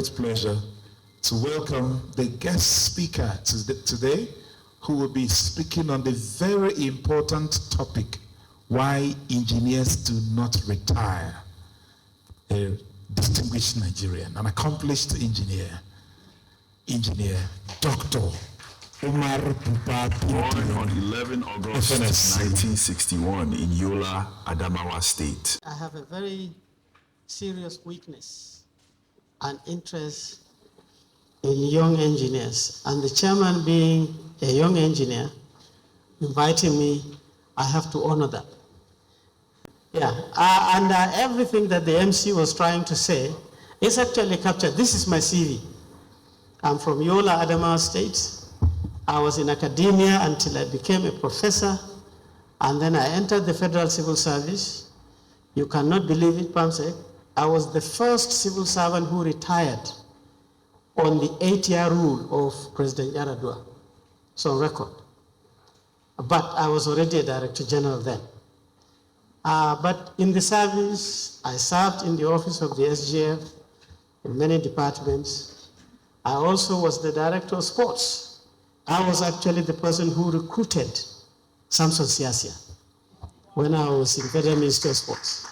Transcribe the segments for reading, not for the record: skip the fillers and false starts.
great pleasure to welcome the guest speaker today, who will be speaking on the very important topic, why engineers do not retire. A distinguished Nigerian, an accomplished engineer, Dr. Umar Bindir. Born on 11 August FNSE. 1961 in Yola, Adamawa State. I have a very serious weakness and interest in young engineers. And the chairman, being a young engineer, inviting me, I have to honor that. Yeah, and everything that the MC was trying to say is actually captured. This is my CV. I'm from Yola, Adamawa State. I was in academia until I became a professor, and then I entered the Federal Civil Service. You cannot believe it, Pamsek. I was the first civil servant who retired on the 8-year rule of President Yar'Adua. It's on record. But I was already a Director General then. But in the service, I served in the office of the SGF in many departments. I also was the Director of Sports. I was actually the person who recruited Samson Siasia when I was in Federal Ministry of Sports.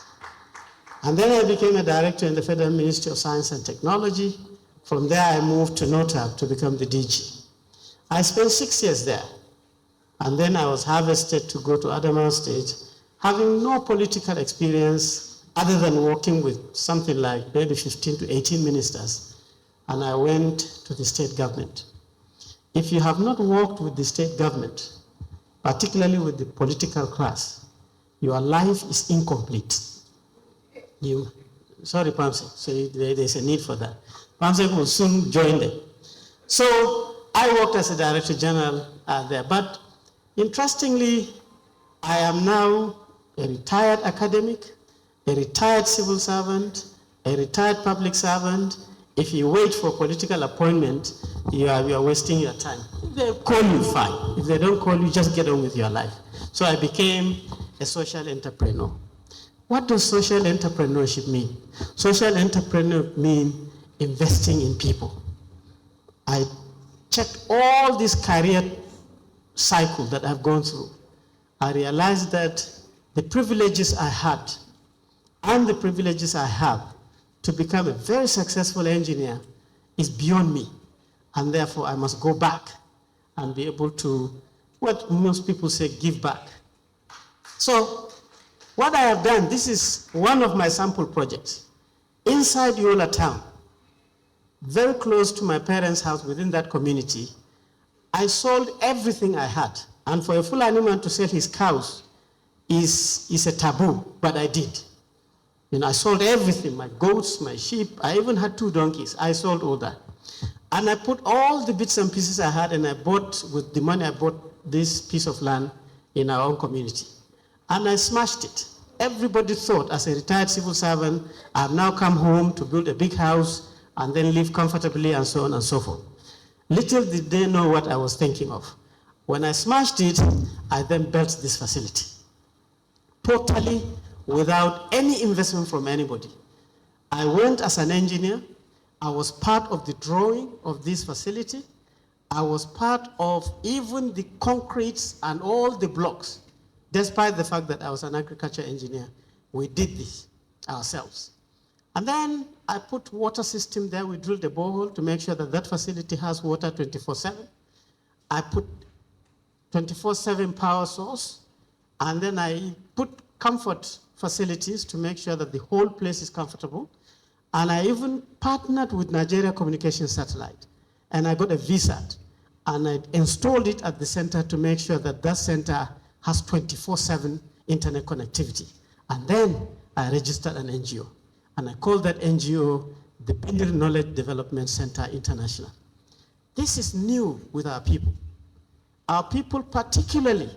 And then I became a director in the Federal Ministry of Science and Technology. From there, I moved to NOTAB to become the DG. I spent 6 years there. And then I was harvested to go to Adamawa State, having no political experience other than working with something like maybe 15 to 18 ministers. And I went to the state government. If you have not worked with the state government, particularly with the political class, your life is incomplete. Sorry, Pamsek, so there's a need for that. Pamsek will soon join them. So I worked as a Director General there, but interestingly, I am now a retired academic, a retired civil servant, a retired public servant. If you wait for political appointment, you are wasting your time. If they call you, fine. If they don't call you, just get on with your life. So I became a social entrepreneur. What does social entrepreneurship mean? Social entrepreneur means investing in people. I checked all this career cycle that I've gone through. I realized that the privileges I had and the privileges I have to become a very successful engineer is beyond me. And therefore, I must go back and be able to, what most people say, give back. So, what I have done, this is one of my sample projects. Inside Yola town, very close to my parents' house within that community, I sold everything I had. And for a Fulani man to sell his cows is a taboo, but I did. I sold everything, my goats, my sheep. I even had 2 donkeys. I sold all that. And I put all the bits and pieces I had, and I bought, with the money I bought this piece of land in our own community. And I smashed it. Everybody thought, as a retired civil servant, I've now come home to build a big house and then live comfortably and so on and so forth. Little did they know what I was thinking of. When I smashed it, I then built this facility. Totally without any investment from anybody. I went as an engineer. I was part of the drawing of this facility. I was part of even the concretes and all the blocks. Despite the fact that I was an agriculture engineer, we did this ourselves. And then I put water system there. We drilled a borehole to make sure that that facility has water 24/7. I put 24/7 power source, and then I put comfort facilities to make sure that the whole place is comfortable. And I even partnered with Nigeria Communication Satellite. And I got a VSAT. And I installed it at the center to make sure that that center has 24/7 internet connectivity. And then I registered an NGO. And I called that NGO the Bindir Knowledge Development Center International. This is new with our people. Our people, particularly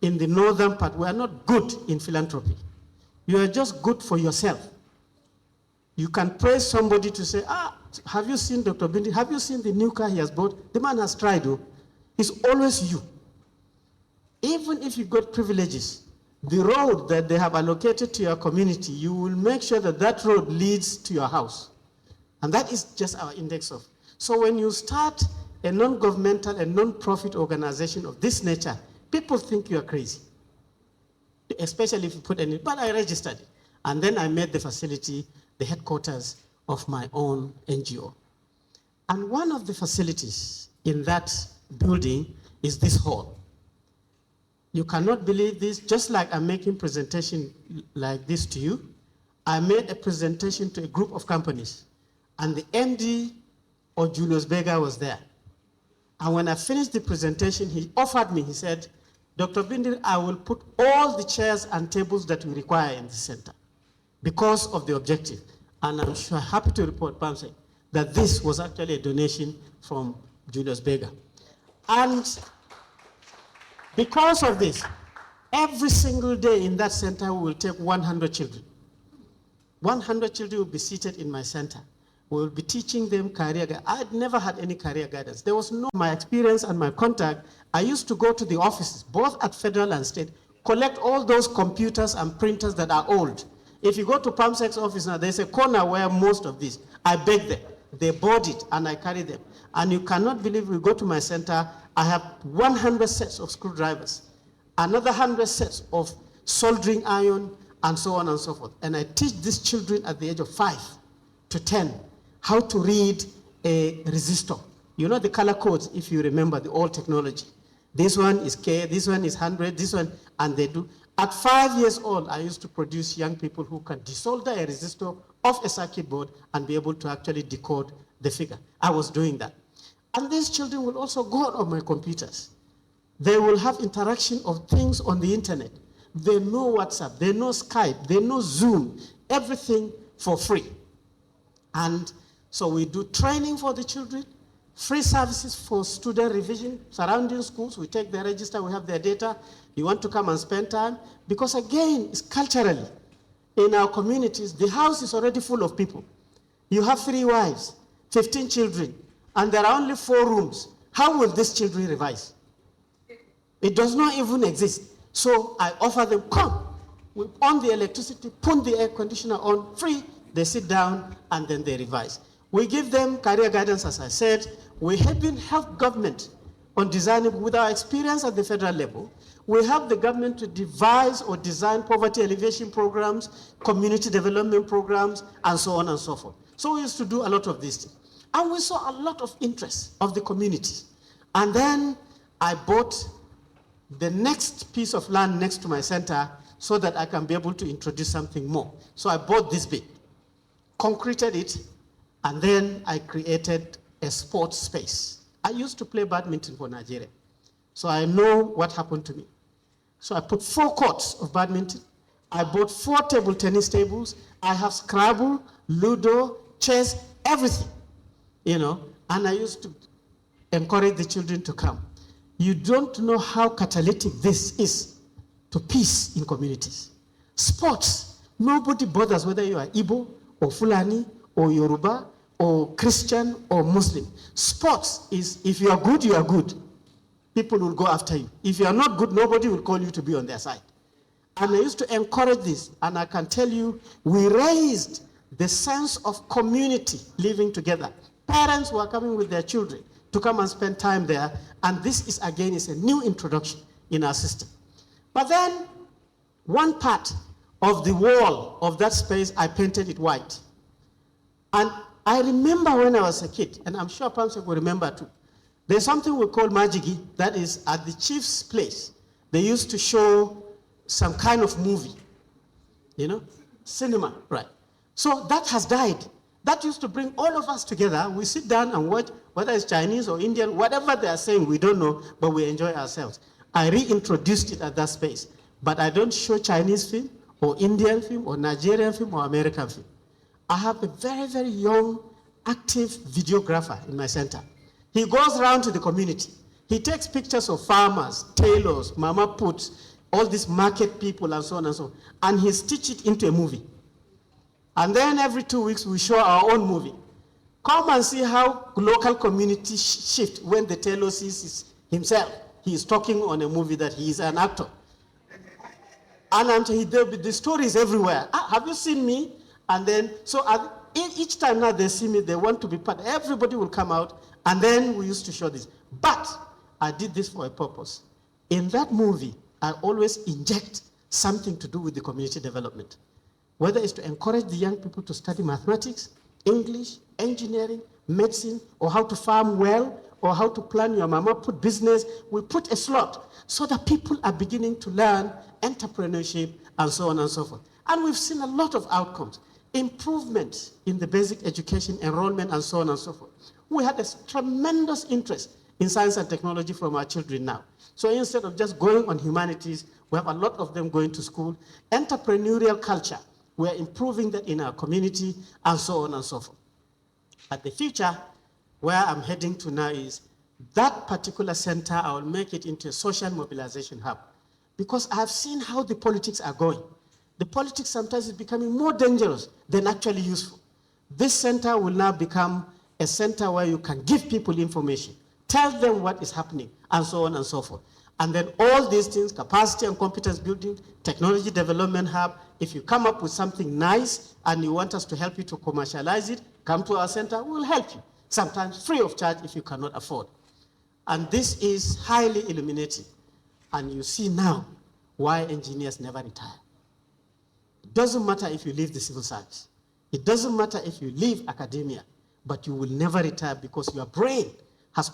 in the northern part, we are not good in philanthropy. You are just good for yourself. You can praise somebody to say, have you seen Dr. Bindir? Have you seen the new car he has bought? The man has tried, though. It's always you. Even if you got privileges, the road that they have allocated to your community, you will make sure that that road leads to your house. And that is just our index of. So when you start a non-governmental and non-profit organization of this nature, people think you are crazy, especially if you put any, but I registered it. And then I made the facility the headquarters of my own NGO. And one of the facilities in that building is this hall. You cannot believe this, just like I'm making presentation like this to you, I made a presentation to a group of companies, and the MD of Julius Berger was there. And when I finished the presentation, he offered me, he said, Dr. Bindir, I will put all the chairs and tables that we require in the center because of the objective. And I'm sure happy to report, Pamsek, that this was actually a donation from Julius Berger. And because of this, every single day in that center, we will take 100 children. 100 children will be seated in my center. We will be teaching them career guidance. I had never had any career guidance. There was no, my experience and my contact, I used to go to the offices, both at federal and state, collect all those computers and printers that are old. If you go to PAMSEC's office now, there's a corner where most of these, I beg them. They bought it and I carry them. And you cannot believe, we go to my center, I have 100 sets of screwdrivers, another 100 sets of soldering iron, and so on and so forth. And I teach these children at the age of 5 to 10 how to read a resistor. You know the color codes, if you remember the old technology. This one is K, this one is 100, this one, and they do. At 5 years old, I used to produce young people who can desolder a resistor off a circuit board and be able to actually decode the figure. I was doing that. And these children will also go on my computers. They will have interaction of things on the internet. They know WhatsApp, they know Skype, they know Zoom, everything for free. And so we do training for the children, free services for student revision, surrounding schools. We take their register, we have their data. You want to come and spend time? Because again, it's culturally. In our communities, the house is already full of people. You have 3 wives, 15 children, and there are only 4 rooms. How will these children revise? It does not even exist. So I offer them, come, we on the electricity, put the air conditioner on, free, they sit down, and then they revise. We give them career guidance, as I said. We have been help government on designing, with our experience at the federal level, we help the government to devise or design poverty alleviation programs, community development programs, and so on and so forth. So we used to do a lot of these things. And we saw a lot of interest of the community. And then I bought the next piece of land next to my center so that I can be able to introduce something more. So I bought this bit, concreted it, and then I created a sports space. I used to play badminton for Nigeria, so I know what happened to me. So I put 4 courts of badminton. I bought 4 table tennis tables. I have Scrabble, Ludo, chess, everything, you know, and I used to encourage the children to come. You don't know how catalytic this is to peace in communities. Sports, nobody bothers whether you are Igbo or Fulani or Yoruba or Christian or Muslim. Sports is, if you are good, you are good. People will go after you. If you are not good, nobody will call you to be on their side. And I used to encourage this, and I can tell you, we raised the sense of community living together. Parents were coming with their children to come and spend time there, and this is, again, is a new introduction in our system. But then, one part of the wall of that space, I painted it white. And I remember when I was a kid, and I'm sure Pamsek will remember too, there's something we call Majigi, that is at the chief's place. They used to show some kind of movie, you know, cinema, right? So that has died. That used to bring all of us together. We sit down and watch, whether it's Chinese or Indian, whatever they are saying, we don't know, but we enjoy ourselves. I reintroduced it at that space, but I don't show Chinese film or Indian film or Nigerian film or American film. I have a very, very young, active videographer in my center. He goes around to the community. He takes pictures of farmers, tailors, mama puts, all these market people and so on and so on, and he stitches it into a movie. And then every 2 weeks, we show our own movie. Come and see how local community shift when the tailor sees himself. He is talking on a movie that he is an actor. And the story is everywhere. Ah, have you seen me? And then, so each time now they see me, they want to be part. Everybody will come out, and then we used to show this. But I did this for a purpose. In that movie, I always inject something to do with the community development, whether it's to encourage the young people to study mathematics, English, engineering, medicine, or how to farm well, or how to plan your mama put business. We put a slot so that people are beginning to learn entrepreneurship and so on and so forth. And we've seen a lot of outcomes, improvement in the basic education, enrollment, and so on and so forth. We had a tremendous interest in science and technology from our children now. So instead of just going on humanities, we have a lot of them going to school. Entrepreneurial culture, we're improving that in our community, and so on and so forth. But the future, where I'm heading to now, is that particular center, I will make it into a social mobilization hub. Because I've seen how the politics are going. The politics sometimes is becoming more dangerous than actually useful. This center will now become a center where you can give people information, tell them what is happening, and so on and so forth. And then all these things, capacity and competence building, technology development hub, if you come up with something nice and you want us to help you to commercialize it, come to our center, we'll help you. Sometimes free of charge if you cannot afford. And this is highly illuminating. And you see now why engineers never retire. It doesn't matter if you leave the civil service. It doesn't matter if you leave academia, but you will never retire because your brain has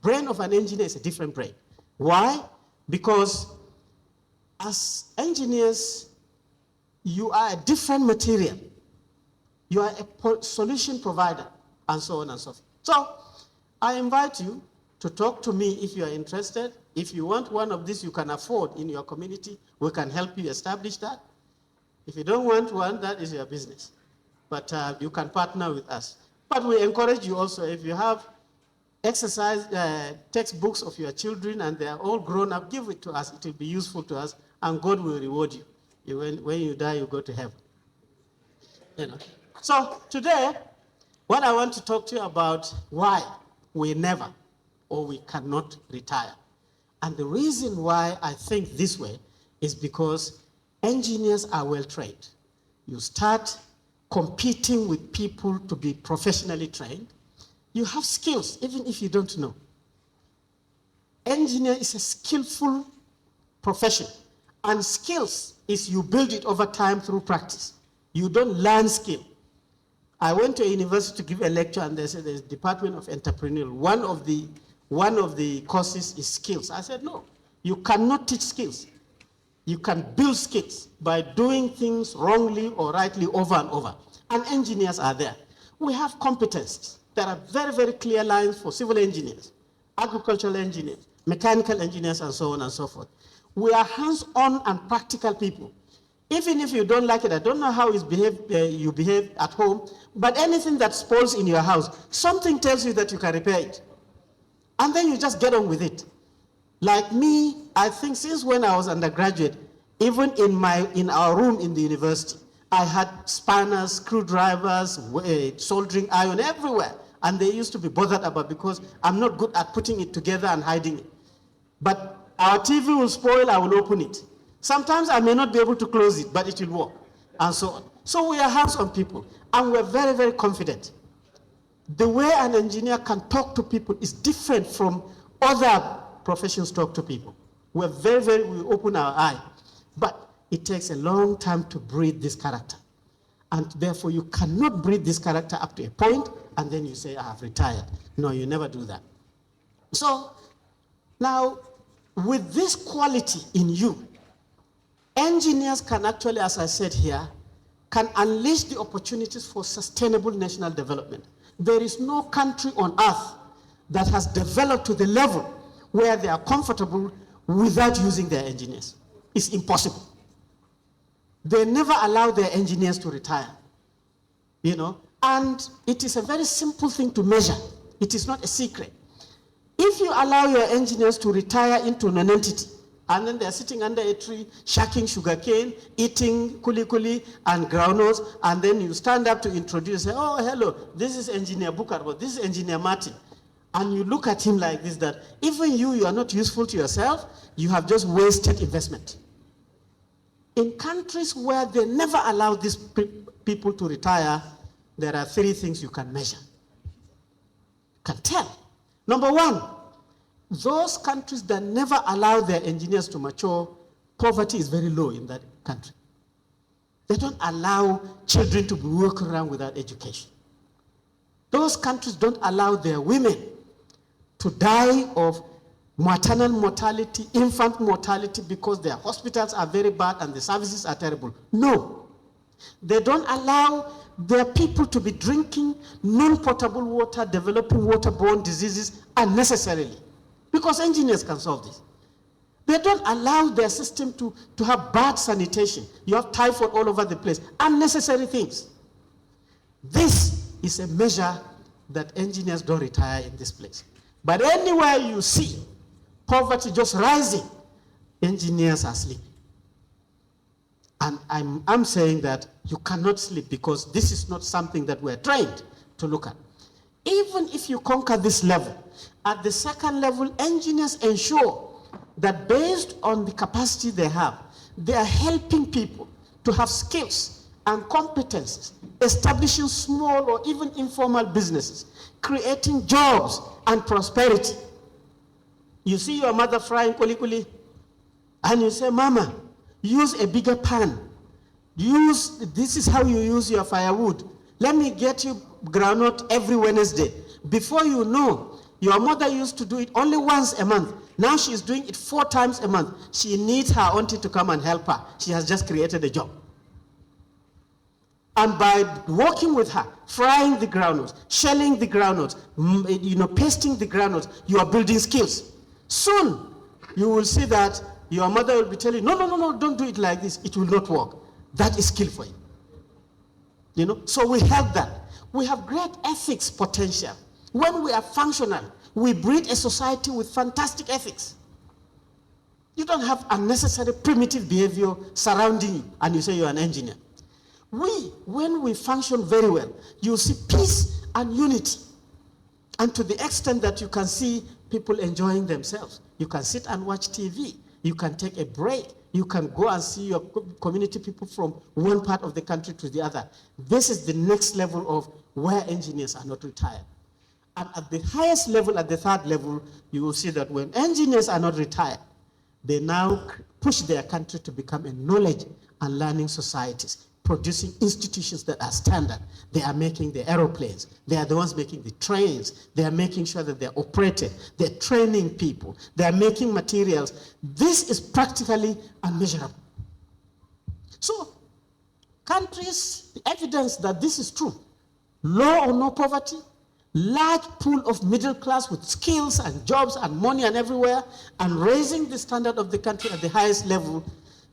brain of an engineer is a different brain. Why? Because as engineers, you are a different material. You are a solution provider, and so on and so forth. So I invite you to talk to me if you are interested. If you want one of these you can afford in your community, we can help you establish that. If you don't want one, that is your business. But you can partner with us. But we encourage you also, if you have exercise textbooks of your children and they are all grown up, give it to us. It will be useful to us, and God will reward you. When you die, you go to heaven. You know. So today, what I want to talk to you about why we never or we cannot retire. And the reason why I think this way is because engineers are well trained. You start competing with people to be professionally trained. You have skills, even if you don't know. Engineer is a skillful profession. And skills is you build it over time through practice. You don't learn skill. I went to a university to give a lecture, and they said there's Department of Entrepreneurial. One of the courses is skills. I said, no, you cannot teach skills. You can build skills by doing things wrongly or rightly over and over. And engineers are there. We have competencies. There are very, very clear lines for civil engineers, agricultural engineers, mechanical engineers, and so on and so forth. We are hands-on and practical people. Even if you don't like it, I don't know how you behave at home, but anything that spoils in your house, something tells you that you can repair it. And then you just get on with it. Like me, I think since when I was undergraduate, even in our room in the university, I had spanners, screwdrivers, soldering iron everywhere. And they used to be bothered about because I'm not good at putting it together and hiding it. But our TV will spoil, I will open it. Sometimes I may not be able to close it, but it will work, and so on. So we are hands-on people, and we're very, very confident. The way an engineer can talk to people is different from other professions talk to people. We're we open our eye, but it takes a long time to breed this character. And therefore, you cannot breed this character up to a point, and then you say, I have retired. No, you never do that. So now, with this quality in you, engineers can actually, as I said here, can unleash the opportunities for sustainable national development. There is no country on earth that has developed to the level where they are comfortable without using their engineers. It's impossible. They never allow their engineers to retire, you know, and it is a very simple thing to measure. It is not a secret. If you allow your engineers to retire into non-entity, and then they're sitting under a tree, shucking sugarcane, eating kuli and groundnuts, and then you stand up to introduce, say, oh, hello, this is Engineer Bukar, this is Engineer Martin. And you look at him like this, that even you are not useful to yourself, you have just wasted investment. In countries where they never allow these people to retire, there are 3 things you can measure. Can tell. Number 1, those countries that never allow their engineers to mature, poverty is very low in that country. They don't allow children to be walking around without education. Those countries don't allow their women to die of maternal mortality, infant mortality, because their hospitals are very bad and the services are terrible. No. They don't allow their people to be drinking non-potable water, developing waterborne diseases unnecessarily, because engineers can solve this. They don't allow their system to have bad sanitation. You have typhoid all over the place, unnecessary things. This is a measure that engineers don't retire in this place. But anywhere you see poverty just rising, engineers are sleeping. And I'm saying that you cannot sleep, because this is not something that we're trained to look at. Even if you conquer this level, at the second level, engineers ensure that based on the capacity they have, they are helping people to have skills and competencies, establishing small or even informal businesses, creating jobs and prosperity. You see your mother frying kuli, and you say, Mama, use a bigger pan. This is how you use your firewood. Let me get you groundnut every Wednesday. Before you know, your mother used to do it only once a month. Now she's doing it 4 times a month. She needs her auntie to come and help her. She has just created a job. And by working with her, frying the groundnuts, shelling the groundnuts, pasting the groundnuts, you are building skills. Soon, you will see that your mother will be telling you, no, don't do it like this. It will not work. That is skill for you. So we have that. We have great ethics potential. When we are functional, we breed a society with fantastic ethics. You don't have unnecessary primitive behavior surrounding you, and you say you're an engineer. When we function very well, you see peace and unity. And to the extent that you can see people enjoying themselves. You can sit and watch TV. You can take a break. You can go and see your community people from one part of the country to the other. This is the next level of where engineers are not retired. And at the highest level, at the 3rd level, you will see that when engineers are not retired, they now push their country to become a knowledge and learning societies, producing institutions that are standard. They are making the aeroplanes. They are the ones making the trains. They are making sure that they're operated. They're training people. They are making materials. This is practically unmeasurable. So, countries, the evidence that this is true, low or no poverty, large pool of middle class with skills and jobs and money and everywhere, and raising the standard of the country at the highest level.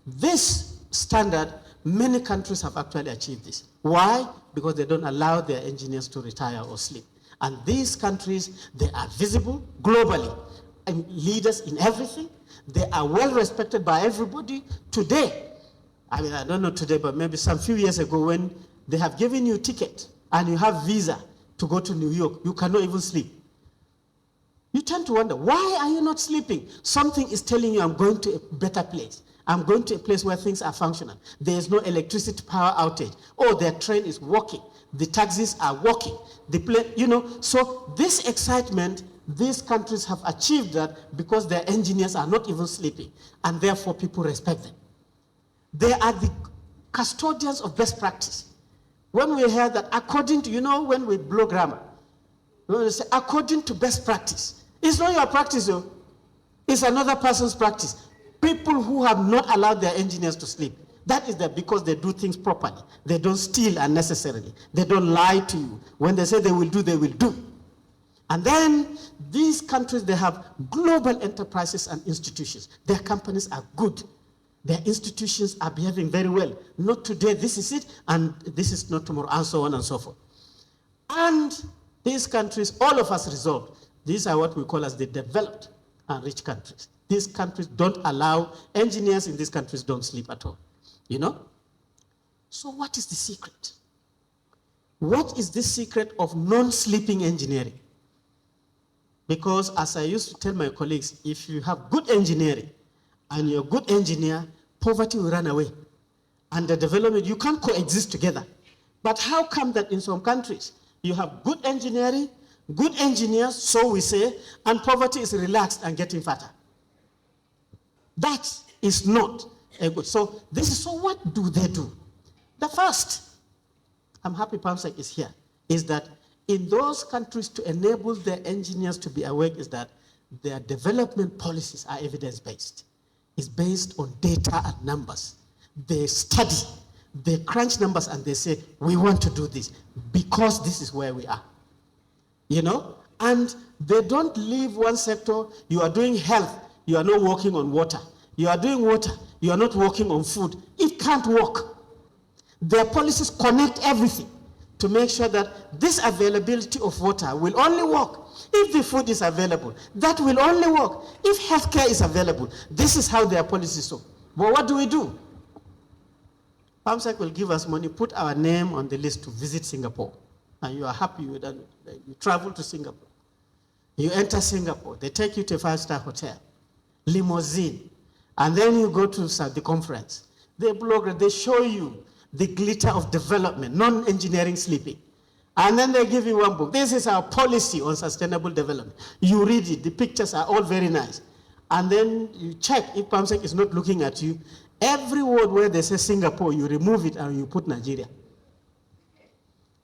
This standard, many countries have actually achieved this. Why? Because they don't allow their engineers to retire or sleep. And these countries, they are visible globally, and leaders in everything. They are well respected by everybody. Today, I don't know today, but maybe some few years ago, when they have given you a ticket and you have visa to go to New York, you cannot even sleep. You tend to wonder, why are you not sleeping? Something is telling you, I'm going to a better place. I'm going to a place where things are functional. There is no electricity power outage. Oh, their train is working. The taxis are working. The plane, so this excitement, these countries have achieved that because their engineers are not even sleeping, and therefore people respect them. They are the custodians of best practice. When we hear that according to, when we blow grammar, we say according to best practice. It's not your practice, though. It's another person's practice. People who have not allowed their engineers to sleep. That is because they do things properly. They don't steal unnecessarily. They don't lie to you. When they say they will do, they will do. And then these countries, they have global enterprises and institutions. Their companies are good. Their institutions are behaving very well. Not today, this is it, and this is not tomorrow, and so on and so forth. And these countries, all of us resolved. These are what we call as the developed and rich countries. These countries don't allow, engineers in these countries don't sleep at all. So what is the secret? What is the secret of non-sleeping engineering? Because as I used to tell my colleagues, if you have good engineering and you're a good engineer, poverty will run away. And the development, you can't coexist together. But how come that in some countries, you have good engineering, good engineers, so we say, and poverty is relaxed and getting fatter? That is not a good. So what do they do? The first, I'm happy PAMSEC is here, is that in those countries to enable their engineers to be awake is that their development policies are evidence-based. It's based on data and numbers. They study, they crunch numbers and they say, we want to do this because this is where we are. You know? And they don't leave one sector. You are doing health, you are not working on water. You are doing water, you are not working on food. It can't work. Their policies connect everything to make sure that this availability of water will only work if the food is available. That will only work if healthcare is available. This is how their policies are. But what do? PAMSEC will give us money, put our name on the list to visit Singapore. And you are happy with that. You travel to Singapore. You enter Singapore. They take you to a 5-star hotel, limousine. And then you go to the conference. They show you the glitter of development, non-engineering sleeping. And then they give you one book. This is our policy on sustainable development. You read it. The pictures are all very nice. And then you check if PAMSEC is not looking at you. Every word where they say Singapore, you remove it and you put Nigeria.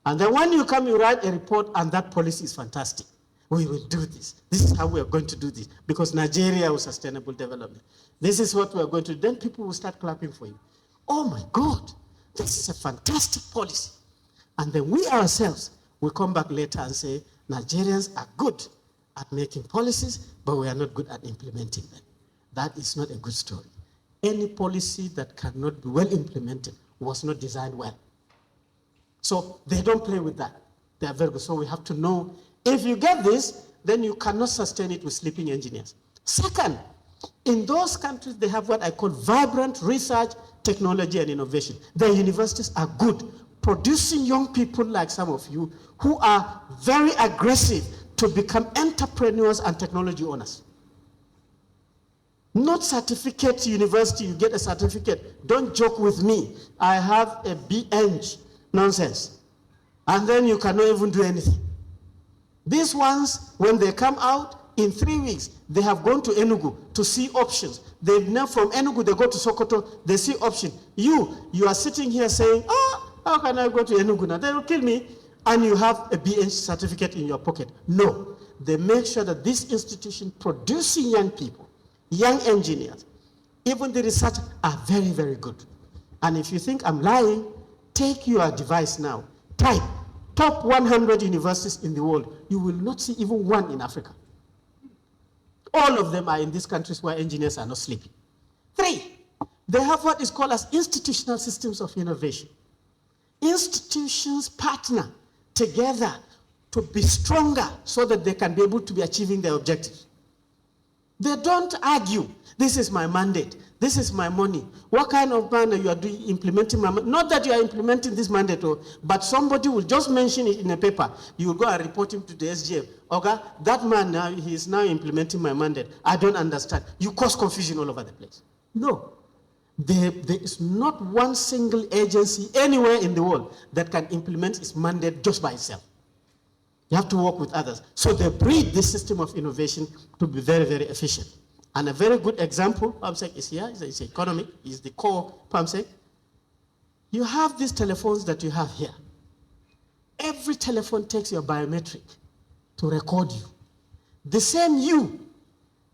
And then when you come, you write a report, and that policy is fantastic. We will do this. This is how we are going to do this, because Nigeria was sustainable development. This is what we are going to do. Then people will start clapping for you. Oh my God, this is a fantastic policy. And then we ourselves will come back later and say, Nigerians are good at making policies, but we are not good at implementing them. That is not a good story. Any policy that cannot be well implemented was not designed well. So they don't play with that. They are very good. So we have to know, if you get this, then you cannot sustain it with sleeping engineers. Second, in those countries, they have what I call vibrant research, technology, and innovation. Their universities are good, producing young people like some of you who are very aggressive to become entrepreneurs and technology owners. Not certificate university, you get a certificate. Don't joke with me. I have a FAEng, nonsense. And then you cannot even do anything. These ones, when they come out, in 3 weeks, they have gone to Enugu to see options. They've now from Enugu, they go to Sokoto, they see option. You are sitting here saying, oh, how can I go to Enugu now? They will kill me. And you have a FAEng certificate in your pocket. No, they make sure that this institution producing young people, young engineers, even the research are very, very good. And if you think I'm lying, take your device now, type top 100 universities in the world. You will not see even one in Africa. All of them are in these countries where engineers are not sleeping. 3, they have what is called as institutional systems of innovation. Institutions partner together to be stronger so that they can be able to be achieving their objectives. They don't argue, this is my mandate, this is my money. What kind of manner you are doing, implementing my mandate? Not that you are implementing this mandate, but somebody will just mention it in a paper. You will go and report him to the SGF. Okay, that man now, he is now implementing my mandate. I don't understand. You cause confusion all over the place. No. There is not one single agency anywhere in the world that can implement its mandate just by itself. You have to work with others. So they breed this system of innovation to be very, very efficient. And a very good example, PAMSEC is here, it's economic, is the core PAMSEC. You have these telephones that you have here. Every telephone takes your biometric to record you. The same you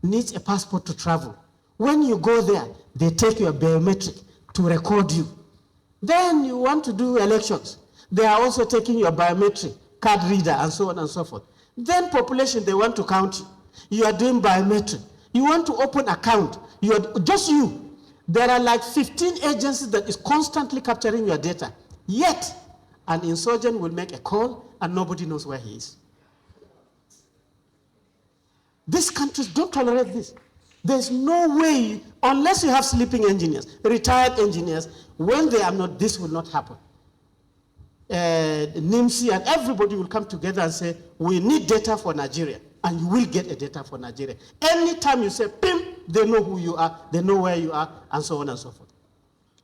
needs a passport to travel. When you go there, they take your biometric to record you. Then you want to do elections. They are also taking your biometric, card reader, and so on and so forth. Then population, they want to count you. You are doing biometric. You want to open account. You are just you. There are like 15 agencies that is constantly capturing your data. Yet, an insurgent will make a call and nobody knows where he is. These countries don't tolerate this. There's no way, unless you have sleeping engineers, retired engineers, when they are not, this will not happen. NIMC and everybody will come together and say, we need data for Nigeria, and you will get a data for Nigeria. Anytime you say, PIM, they know who you are, they know where you are, and so on and so forth.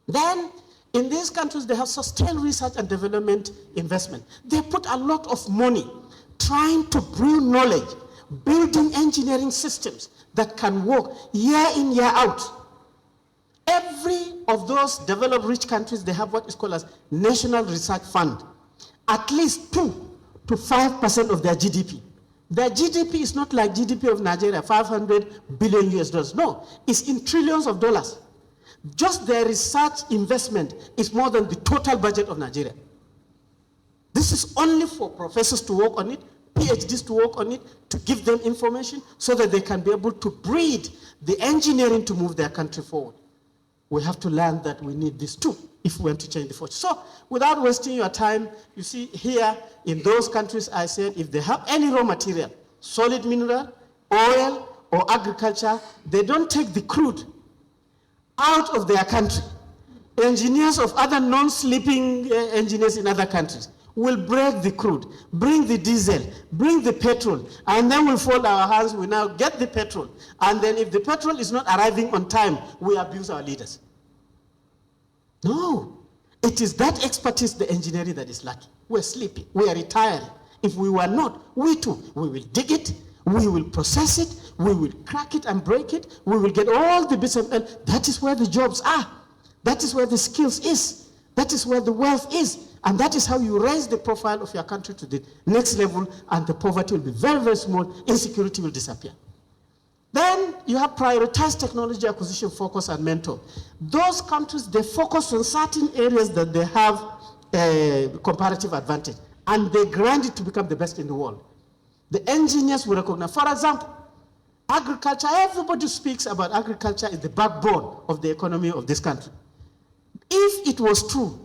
Then, In these countries, they have sustained research and development investment. They put a lot of money trying to brew knowledge, building engineering systems that can work year in, year out. Every of those developed rich countries, they have what is called as National Research Fund. At least 2 to 5% of their GDP. Their GDP is not like GDP of Nigeria, 500 billion US dollars. No, it's in trillions of dollars. Just their research investment is more than the total budget of Nigeria. This is only for professors to work on it, PhDs to work on it, to give them information so that they can be able to breed the engineering to move their country forward. We have to learn that we need this too if we want to change the fortune. So without wasting your time, you see here in those countries, I said if they have any raw material, solid mineral, oil, or agriculture, they don't take the crude out of their country. Engineers of other non-sleeping engineers in other countries will break the crude, bring the diesel, bring the petrol, and then we'll fold our hands, we now get the petrol. And then if the petrol is not arriving on time, we abuse our leaders. No, it is that expertise, the engineering, that is lacking. We're sleeping, we are retiring. If we were not, we too, we will dig it, we will process it, we will crack it and break it, we will get all the bits and that is where the jobs are. That is where the skills is. That is where the wealth is. And that is how you raise the profile of your country to the next level, and the poverty will be very, very small, insecurity will disappear. Then you have prioritized technology acquisition, focus, and mentor. Those countries, they focus on certain areas that they have a comparative advantage, and they grind it to become the best in the world. The engineers will recognize, for example, agriculture. Everybody speaks about agriculture is the backbone of the economy of this country. If it was true,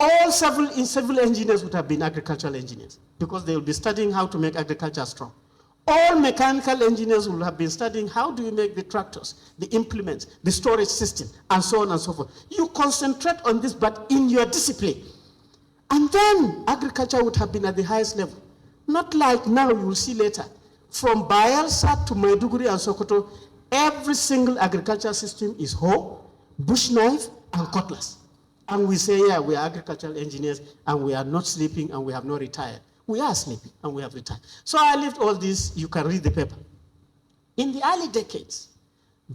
all civil engineers would have been agricultural engineers, because they will be studying how to make agriculture strong. All mechanical engineers will have been studying how do you make the tractors, the implements, the storage system, and so on and so forth. You concentrate on this, but in your discipline. And then agriculture would have been at the highest level. Not like now, you will see later. From Bayelsa to Maiduguri and Sokoto, every single agricultural system is hoe, bush knife, and cutlass. And we say, yeah, we are agricultural engineers, and we are not sleeping, and we have not retired. We are sleeping, and we have retired. So I left all this, you can read the paper. In the early decades,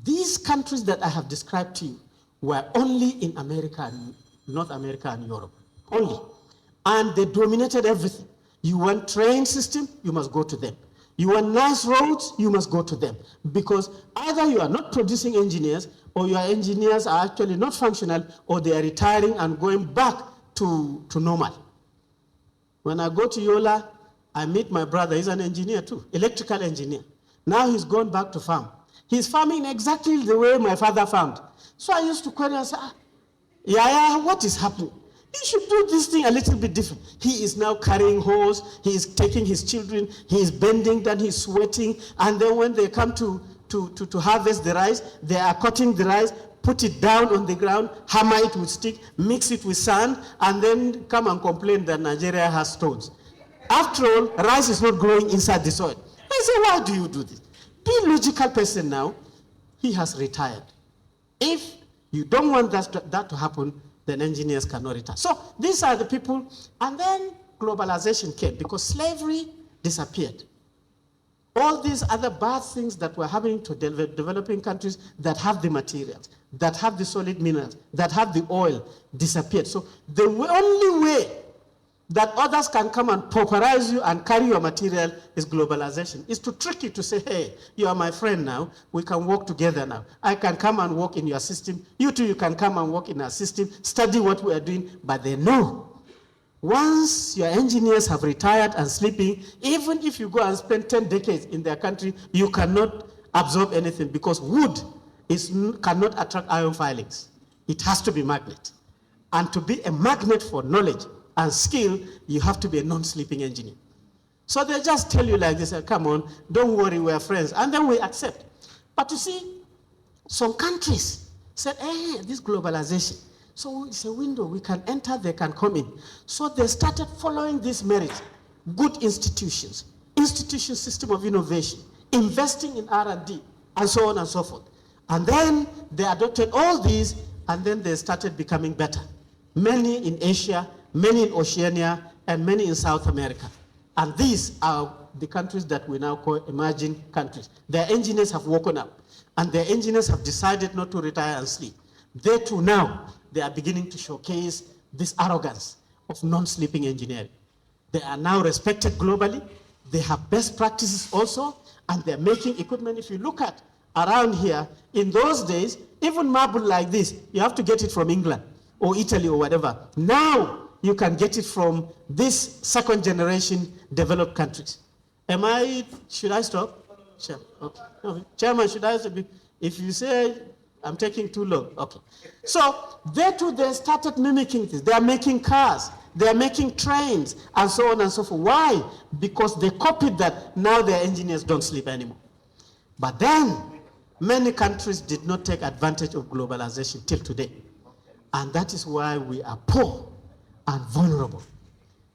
these countries that I have described to you were only in America, and North America, and Europe, only. And they dominated everything. You want train system, you must go to them. You want nice roads, you must go to them. Because either you are not producing engineers, or your engineers are actually not functional, or they are retiring and going back to normal. When I go to Yola, I meet my brother. He's an engineer too, electrical engineer. Now he's gone back to farm. He's farming exactly the way my father farmed. So I used to query and say, yeah, what is happening? You should do this thing a little bit different. He is now carrying hose, he is taking his children, he is bending down, he's sweating, and then when they come to harvest the rice, they are cutting the rice, put it down on the ground, hammer it with stick, mix it with sand, and then come and complain that Nigeria has stones. After all, rice is not growing inside the soil. I say, why do you do this? Be a logical person now. He has retired. If you don't want that to happen, then engineers cannot retire. So these are the people, and then globalization came because slavery disappeared. All these other bad things that were happening to developing countries that have the materials, that have the solid minerals, that have the oil, disappeared. So the only way that others can come and pauperize you and carry your material is globalization. Is to trick you to say, hey, you are my friend now, we can work together now. I can come and work in your system, you too, you can come and work in our system, study what we are doing, but they know. Once your engineers have retired and sleeping, even if you go and spend 10 decades in their country, you cannot absorb anything because wood cannot attract iron filings. It has to be magnet. And to be a magnet for knowledge and skill, you have to be a non-sleeping engineer. So they just tell you like this, come on, don't worry, we're friends. And then we accept. But you see, some countries said, hey, this globalization, so it's a window, we can enter, they can come in. So they started following this merit, good institutions, institution system of innovation, investing in R&D, and so on and so forth. And then they adopted all these, and then they started becoming better. many in Asia, many in Oceania, and many in South America. And these are the countries that we now call emerging countries. Their engineers have woken up, and their engineers have decided not to retire and sleep. They too now, they are beginning to showcase this arrogance of non-sleeping engineering. They are now respected globally. They have best practices also, and they're making equipment. If you look at around here, in those days, even marble like this, you have to get it from England or Italy or whatever. Now, you can get it from this second generation developed countries. Should I stop? Sure. Okay. No, Chairman, should I stop? If you say I'm taking too long, okay. So they too, they started mimicking this. They are making cars, they are making trains, and so on and so forth. Why? Because they copied that. Now their engineers don't sleep anymore. But then, many countries did not take advantage of globalization till today. And that is why we are poor and vulnerable.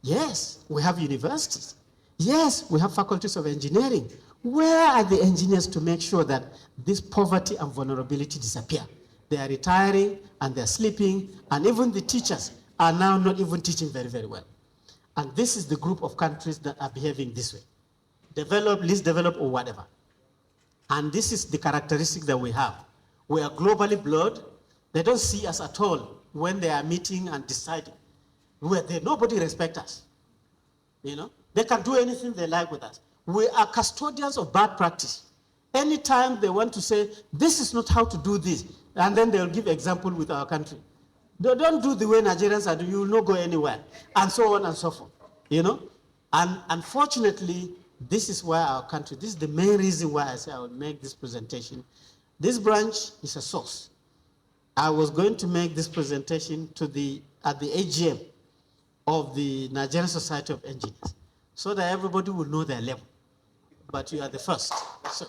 Yes, we have universities. Yes, we have faculties of engineering. Where are the engineers to make sure that this poverty and vulnerability disappear? They are retiring and they're sleeping, and even the teachers are now not even teaching very, very well. And this is the group of countries that are behaving this way. Develop, least developed, or whatever. And this is the characteristic that we have. We are globally blurred. They don't see us at all when they are meeting and deciding. Nobody respects us. You know, they can do anything they like with us. We are custodians of bad practice. Anytime they want to say, this is not how to do this, and then they'll give example with our country. They don't do the way Nigerians are doing, you will not go anywhere, and so on and so forth, you know? And unfortunately, this is why our country, this is the main reason why I say I will make this presentation. This branch is a source. I was going to make this presentation at the AGM of the Nigerian Society of Engineers, so that everybody will know their level. But you are the first. So,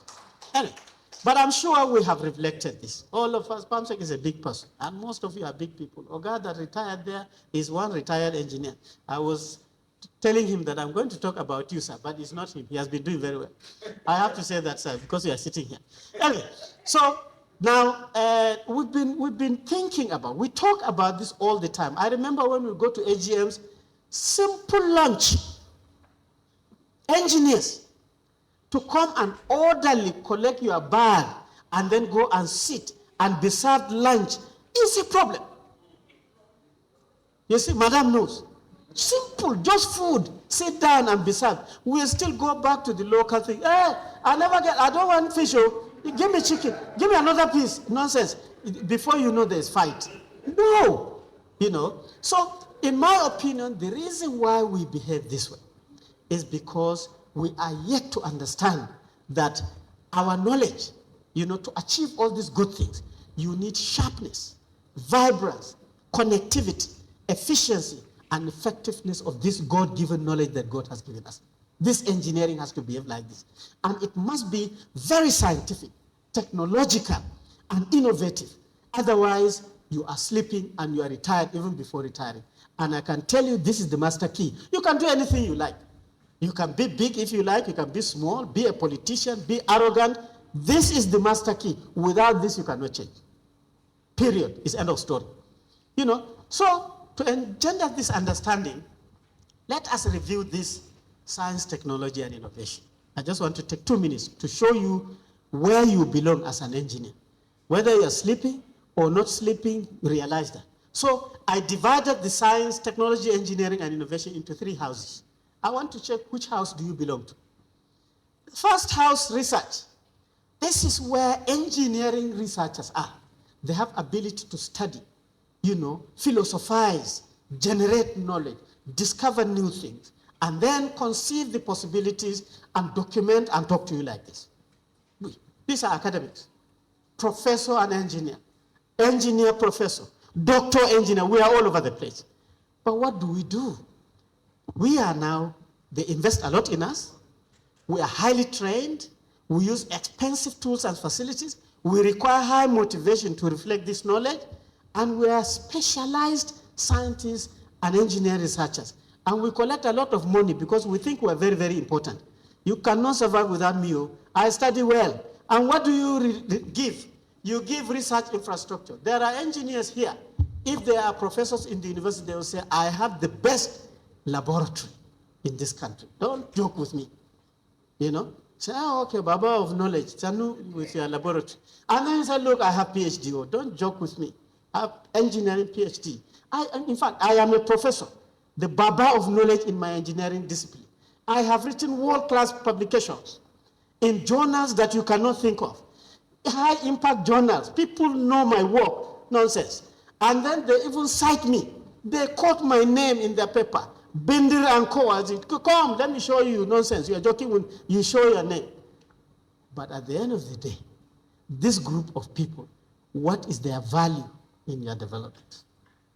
anyway, but I'm sure we have reflected this. All of us, Pamsek is a big person, and most of you are big people. Oga that retired there is one retired engineer. I was telling him that I'm going to talk about you, sir, but it's not him. He has been doing very well. I have to say that, sir, because you are sitting here. Anyway, so now we've been thinking about, we talk about this all the time. I remember when we go to AGMs, simple lunch. Engineers to come and orderly collect your bag and then go and sit and be served lunch is a problem. You see, Madam knows. Simple, just food. Sit down and be served. We'll still go back to the local thing. Hey, I don't want fish. Oh. Give me chicken. Give me another piece. Nonsense. Before you know there's fight. No. You know. So, in my opinion, the reason why we behave this way is because we are yet to understand that our knowledge, you know, to achieve all these good things, you need sharpness, vibrance, connectivity, efficiency, and effectiveness of this God-given knowledge that God has given us. This engineering has to behave like this. And it must be very scientific, technological, and innovative. Otherwise, you are sleeping and you are retired even before retiring. And I can tell you this is the master key. You can do anything you like. You can be big if you like, you can be small, be a politician, be arrogant. This is the master key. Without this, you cannot change. Period. It's end of story. You know, so to engender this understanding, let us review this science, technology, and innovation. I just want to take 2 minutes to show you where you belong as an engineer. Whether you're sleeping or not sleeping, realize that. So I divided the science, technology, engineering, and innovation into 3 houses. I want to check which house do you belong to. First house, research. This is where engineering researchers are. They have ability to study, you know, philosophize, generate knowledge, discover new things, and then conceive the possibilities and document and talk to you like this. These are academics. Professor and engineer. Engineer, professor. Doctor, engineer. We are all over the place. But what do? We are now, they invest a lot in us. We are highly trained. We use expensive tools and facilities. We require high motivation to reflect this knowledge. And we are specialized scientists and engineer researchers. And we collect a lot of money because we think we are very, very important. You cannot survive without me. I study well. And what do you give? You give research infrastructure. There are engineers here. If there are professors in the university, they will say, I have the best laboratory in this country. Don't joke with me. You know? Say, oh, okay, Baba of knowledge, Tanu with your laboratory. And then you say, look, I have PhD. Oh, don't joke with me. I have engineering PhD. In fact, I am a professor, the Baba of knowledge in my engineering discipline. I have written world-class publications in journals that you cannot think of. High-impact journals. People know my work. Nonsense. And then they even cite me. They quote my name in their paper. Bindir and Co. I said, come, let me show you. Nonsense. You're joking when you show your name. But at the end of the day, this group of people, what is their value in your development?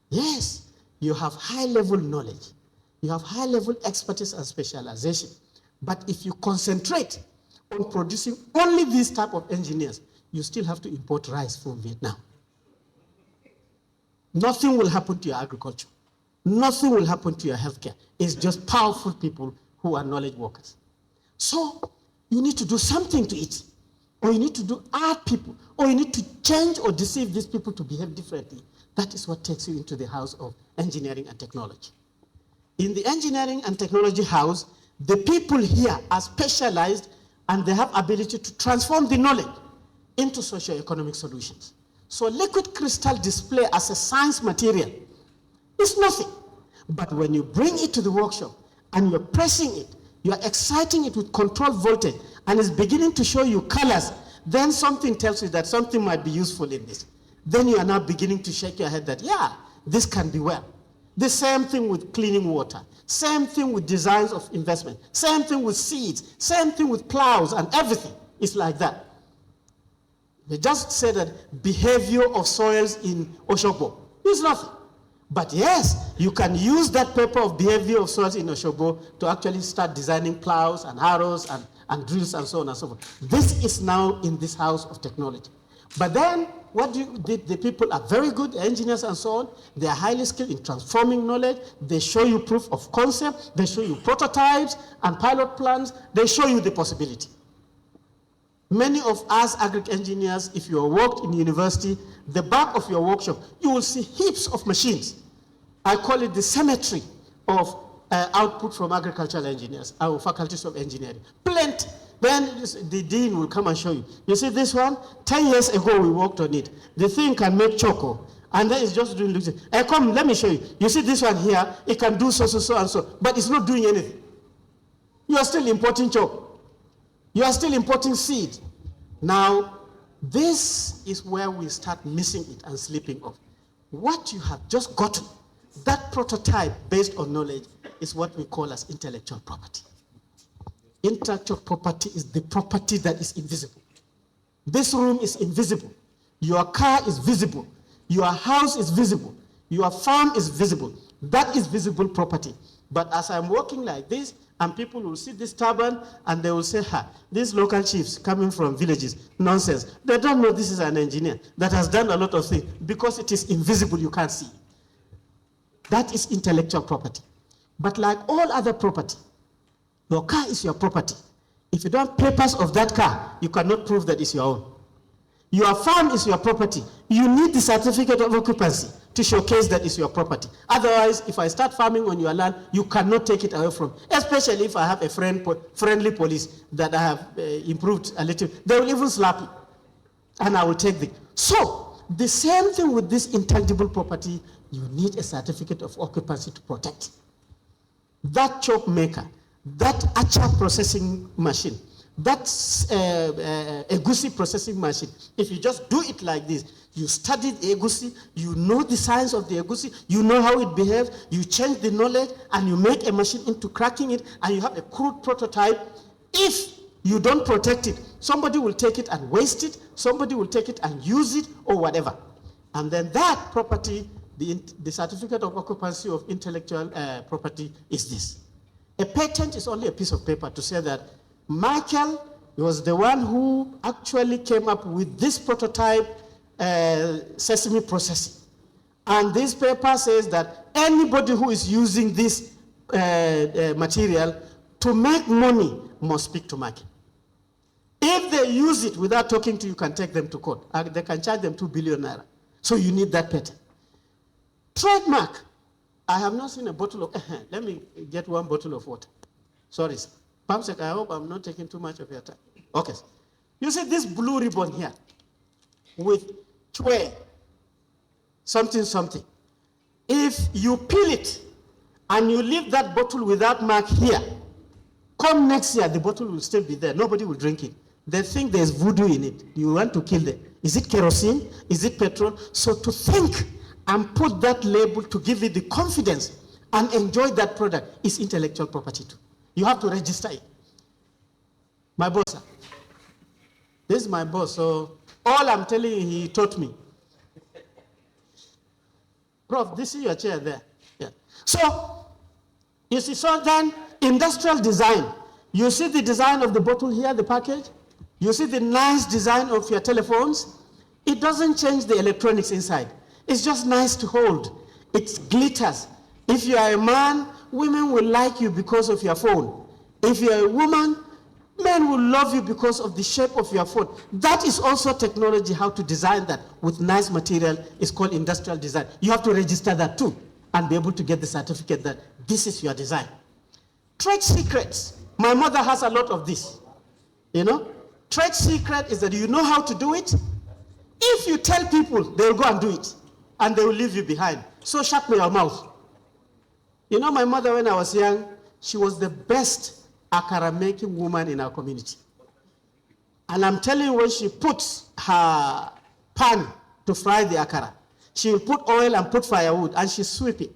Yes, you have high-level knowledge. You have high-level expertise and specialization. But if you concentrate on producing only these type of engineers, you still have to import rice from Vietnam. Nothing will happen to your agriculture. Nothing will happen to your healthcare. It's just powerful people who are knowledge workers. So you need to do something to it. Or you need to add people. Or you need to change or deceive these people to behave differently. That is what takes you into the house of engineering and technology. In the engineering and technology house, the people here are specialized and they have ability to transform the knowledge into socio-economic solutions. So liquid crystal display as a science material is nothing. But when you bring it to the workshop and you're pressing it, you're exciting it with controlled voltage, and it's beginning to show you colors, then something tells you that something might be useful in this. Then you are now beginning to shake your head that, yeah, this can be well. The same thing with cleaning water. Same thing with designs of investment. Same thing with seeds. Same thing with plows and everything. It's like that. They just said that behavior of soils in Oshobo is nothing. But yes, you can use that paper of behavior of soils in Oshobo to actually start designing plows and harrows and drills and so on and so forth. This is now in this house of technology. But then, the people are very good engineers and so on. They are highly skilled in transforming knowledge. They show you proof of concept. They show you prototypes and pilot plans. They show you the possibility. Many of us agri-engineers, if you worked in university, the back of your workshop, you will see heaps of machines. I call it the cemetery of output from agricultural engineers, our faculties of engineering. Plenty. Then the dean will come and show you. You see this one? 10 years ago we worked on it. The thing can make choco. And then it's just doing, come, let me show you. You see this one here, it can do so, and so, but it's not doing anything. You are still importing choco. You are still importing seed. Now, this is where we start missing it and slipping off. What you have just gotten, that prototype based on knowledge, is what we call as intellectual property. Intellectual property is the property that is invisible. This room is invisible. Your car is visible. Your house is visible. Your farm is visible. That is visible property. But as I'm walking like this, and people will see this turban, and they will say, these local chiefs coming from villages, nonsense. They don't know this is an engineer that has done a lot of things. Because it is invisible, you can't see. That is intellectual property. But like all other property, your car is your property. If you don't have papers of that car, you cannot prove that it's your own. Your farm is your property. You need the certificate of occupancy to showcase that it's your property. Otherwise, if I start farming on your land, you cannot take it away from. Especially if I have a friendly police that I have improved a little. They will even slap you. And I will take the. So, the same thing with this intangible property, you need a certificate of occupancy to protect. That chalk maker, that acha processing machine, that egusi processing machine, if you just do it like this, you study the egusi, you know the science of the egusi, you know how it behaves, you change the knowledge, and you make a machine into cracking it, and you have a crude prototype. If you don't protect it, somebody will take it and waste it, somebody will take it and use it, or whatever. And then that property, the certificate of occupancy of intellectual property is this. A patent is only a piece of paper to say that Michael was the one who actually came up with this prototype sesame processing. And this paper says that anybody who is using this material to make money must speak to Michael. If they use it without talking to you, can take them to court. They can charge them 2 billion naira. So you need that patent. Trademark. I have not seen a bottle of, let me get one bottle of water. Sorry, sir. Pamsek, I hope I'm not taking too much of your time. Okay. You see this blue ribbon here with Chwe, something, something. If you peel it and you leave that bottle without mark here, come next year, the bottle will still be there. Nobody will drink it. They think there's voodoo in it. You want to kill them. Is it kerosene? Is it petrol? So to think and put that label to give it the confidence and enjoy that product is intellectual property too. You have to register it. My boss, sir. This is my boss, so all I'm telling you, he taught me. Prof, this is your chair there. Yeah. So, you see, so then, industrial design. You see the design of the bottle here, the package? You see the nice design of your telephones? It doesn't change the electronics inside. It's just nice to hold. It glitters. If you are a man, women will like you because of your phone. If you are a woman, men will love you because of the shape of your phone. That is also technology, how to design that with nice material. It's called industrial design. You have to register that too and be able to get the certificate that this is your design. Trade secrets. My mother has a lot of this. You know, trade secret is that you know how to do it. If you tell people, they'll go and do it and they will leave you behind. So shut your mouth. You know, my mother, when I was young, she was the best akara making woman in our community. And I'm telling you, when she puts her pan to fry the akara, she will put oil and put firewood and she's sweeping.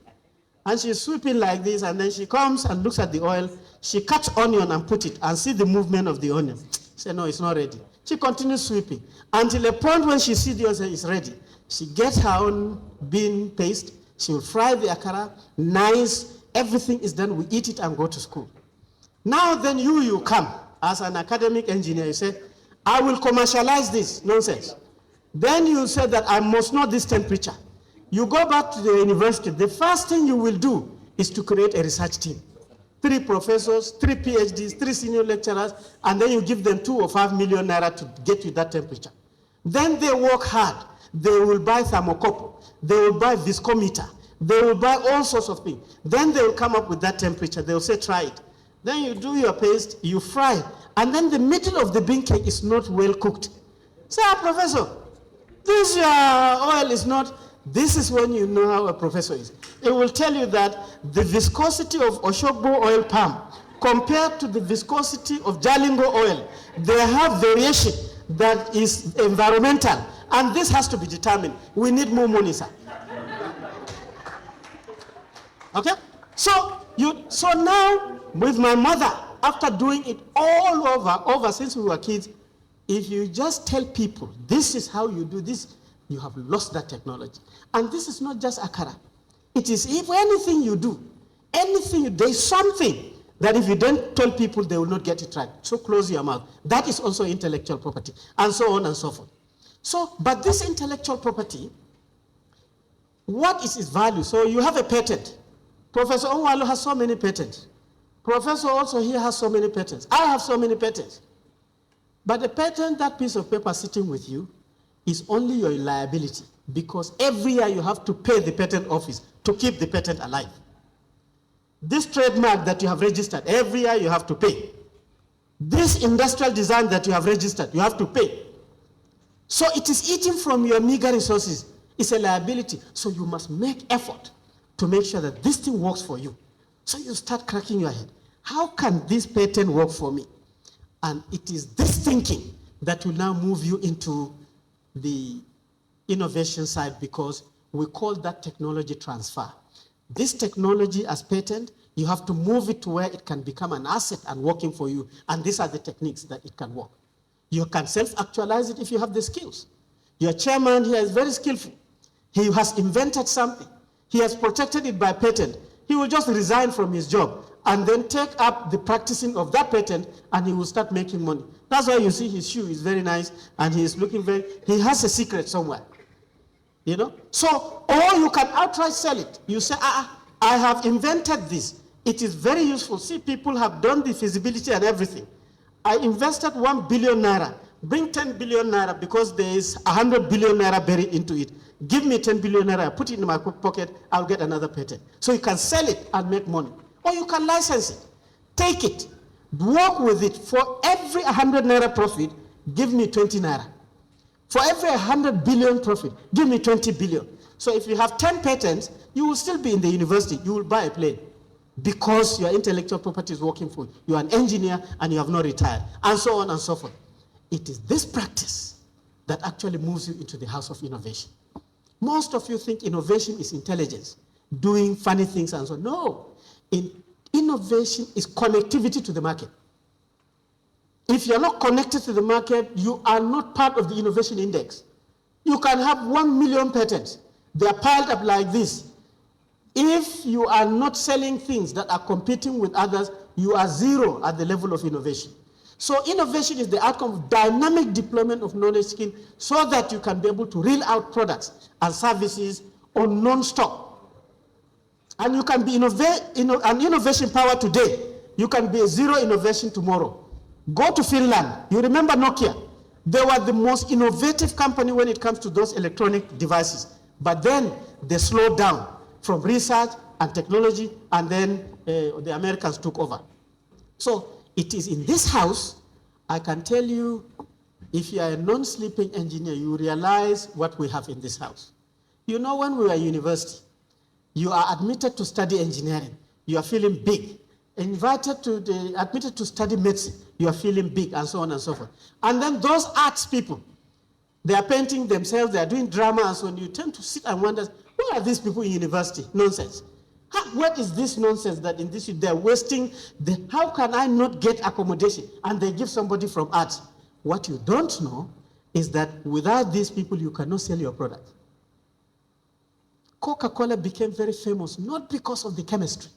And she's sweeping like this, and then she comes and looks at the oil. She cuts onion and put it and see the movement of the onion. She said, no, it's not ready. She continues sweeping until a point when she sees the onion is ready. She gets her own bean paste. She will fry the akara, nice, everything is done. We eat it and go to school. Now then you come as an academic engineer, you say, I will commercialize this. Nonsense. Then you say that I must know this temperature. You go back to the university. The first thing you will do is to create a research team. 3 professors, 3 PhDs, 3 senior lecturers, and then you give them 2 or 5 million naira to get you that temperature. Then they work hard. They will buy thermocouple. They will buy viscometer. They will buy all sorts of things. Then they will come up with that temperature. They will say, try it. Then you do your paste, you fry, and then the middle of the bean cake is not well cooked. Say, professor, this oil is not. This is when you know how a professor is. It will tell you that the viscosity of Oshogbo oil palm compared to the viscosity of Jalingo oil, they have variation that is environmental, and this has to be determined. We need more money, sir. Okay? So now, with my mother, after doing it all over since we were kids, if you just tell people, this is how you do this, you have lost that technology. And this is not just akara. It is if anything you do, there's something that if you don't tell people, they will not get it right. So close your mouth. That is also intellectual property, and so on and so forth. So, but this intellectual property, what is its value? So you have a patent. Professor Onwalo has so many patents. Professor also here has so many patents. I have so many patents. But the patent, that piece of paper sitting with you, is only your liability, because every year you have to pay the patent office to keep the patent alive. This trademark that you have registered, every year you have to pay. This industrial design that you have registered, you have to pay. So it is eating from your meager resources. It's a liability. So you must make effort to make sure that this thing works for you. So you start cracking your head. How can this patent work for me? And it is this thinking that will now move you into the innovation side, because we call that technology transfer. This technology as patent, you have to move it to where it can become an asset and working for you. And these are the techniques that it can work. You can self-actualize it if you have the skills. Your chairman here is very skillful. He has invented something. He has protected it by patent. He will just resign from his job and then take up the practicing of that patent, and he will start making money. That's why you see his shoe is very nice, and he is looking he has a secret somewhere. You know? So, or you can outright sell it. You say, I have invented this. It is very useful. See, people have done the feasibility and everything. I invested 1 billion naira. bring 10 billion naira because there is 100 billion naira buried into it. Give me 10 billion naira, put it in my pocket, I'll get another patent. So you can sell it and make money. Or you can license it. Take it, work with it. For every 100 naira profit, give me 20 naira. For every 100 billion profit, give me 20 billion. So if you have 10 patents, you will still be in the university. You will buy a plane because your intellectual property is working for you. You are an engineer and you have not retired, and so on and so forth. It is this practice that actually moves you into the house of innovation. Most of you think innovation is intelligence, doing funny things and so on. No, innovation is connectivity to the market. If you're not connected to the market, you are not part of the innovation index. You can have 1 million patents. They are piled up like this. If you are not selling things that are competing with others, you are zero at the level of innovation. So innovation is the outcome of dynamic deployment of knowledge skill so that you can be able to reel out products and services on non-stop. And you can be an innovation power today. You can be a zero innovation tomorrow. Go to Finland. You remember Nokia? They were the most innovative company when it comes to those electronic devices. But then they slowed down from research and technology, and then the Americans took over. So it is in this house, I can tell you, if you are a non-sleeping engineer, you realize what we have in this house. You know, when we were at university, you are admitted to study engineering, you are feeling big. Admitted to study medicine, you are feeling big, and so on and so forth. And then those arts people, they are painting themselves, they are doing drama, and so on. You tend to sit and wonder, who are these people in university? Nonsense. What is this nonsense that in this, they're wasting, how can I not get accommodation? And they give somebody from arts. What you don't know is that without these people, you cannot sell your product. Coca-Cola became very famous, not because of the chemistry.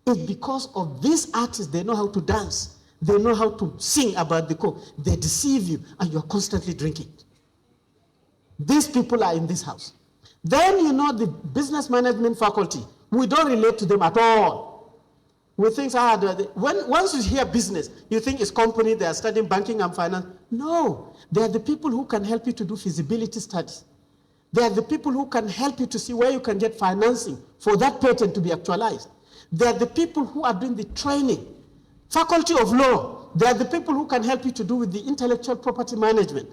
It's because of these artists. They know how to dance. They know how to sing about the Coke. They deceive you, and you're constantly drinking. These people are in this house. Then you know the business management faculty. We don't relate to them at all. We think, once you hear business, you think it's company, they are studying banking and finance. No, they are the people who can help you to do feasibility studies. They are the people who can help you to see where you can get financing for that patent to be actualized. They are the people who are doing the training. Faculty of law, they are the people who can help you to do with the intellectual property management,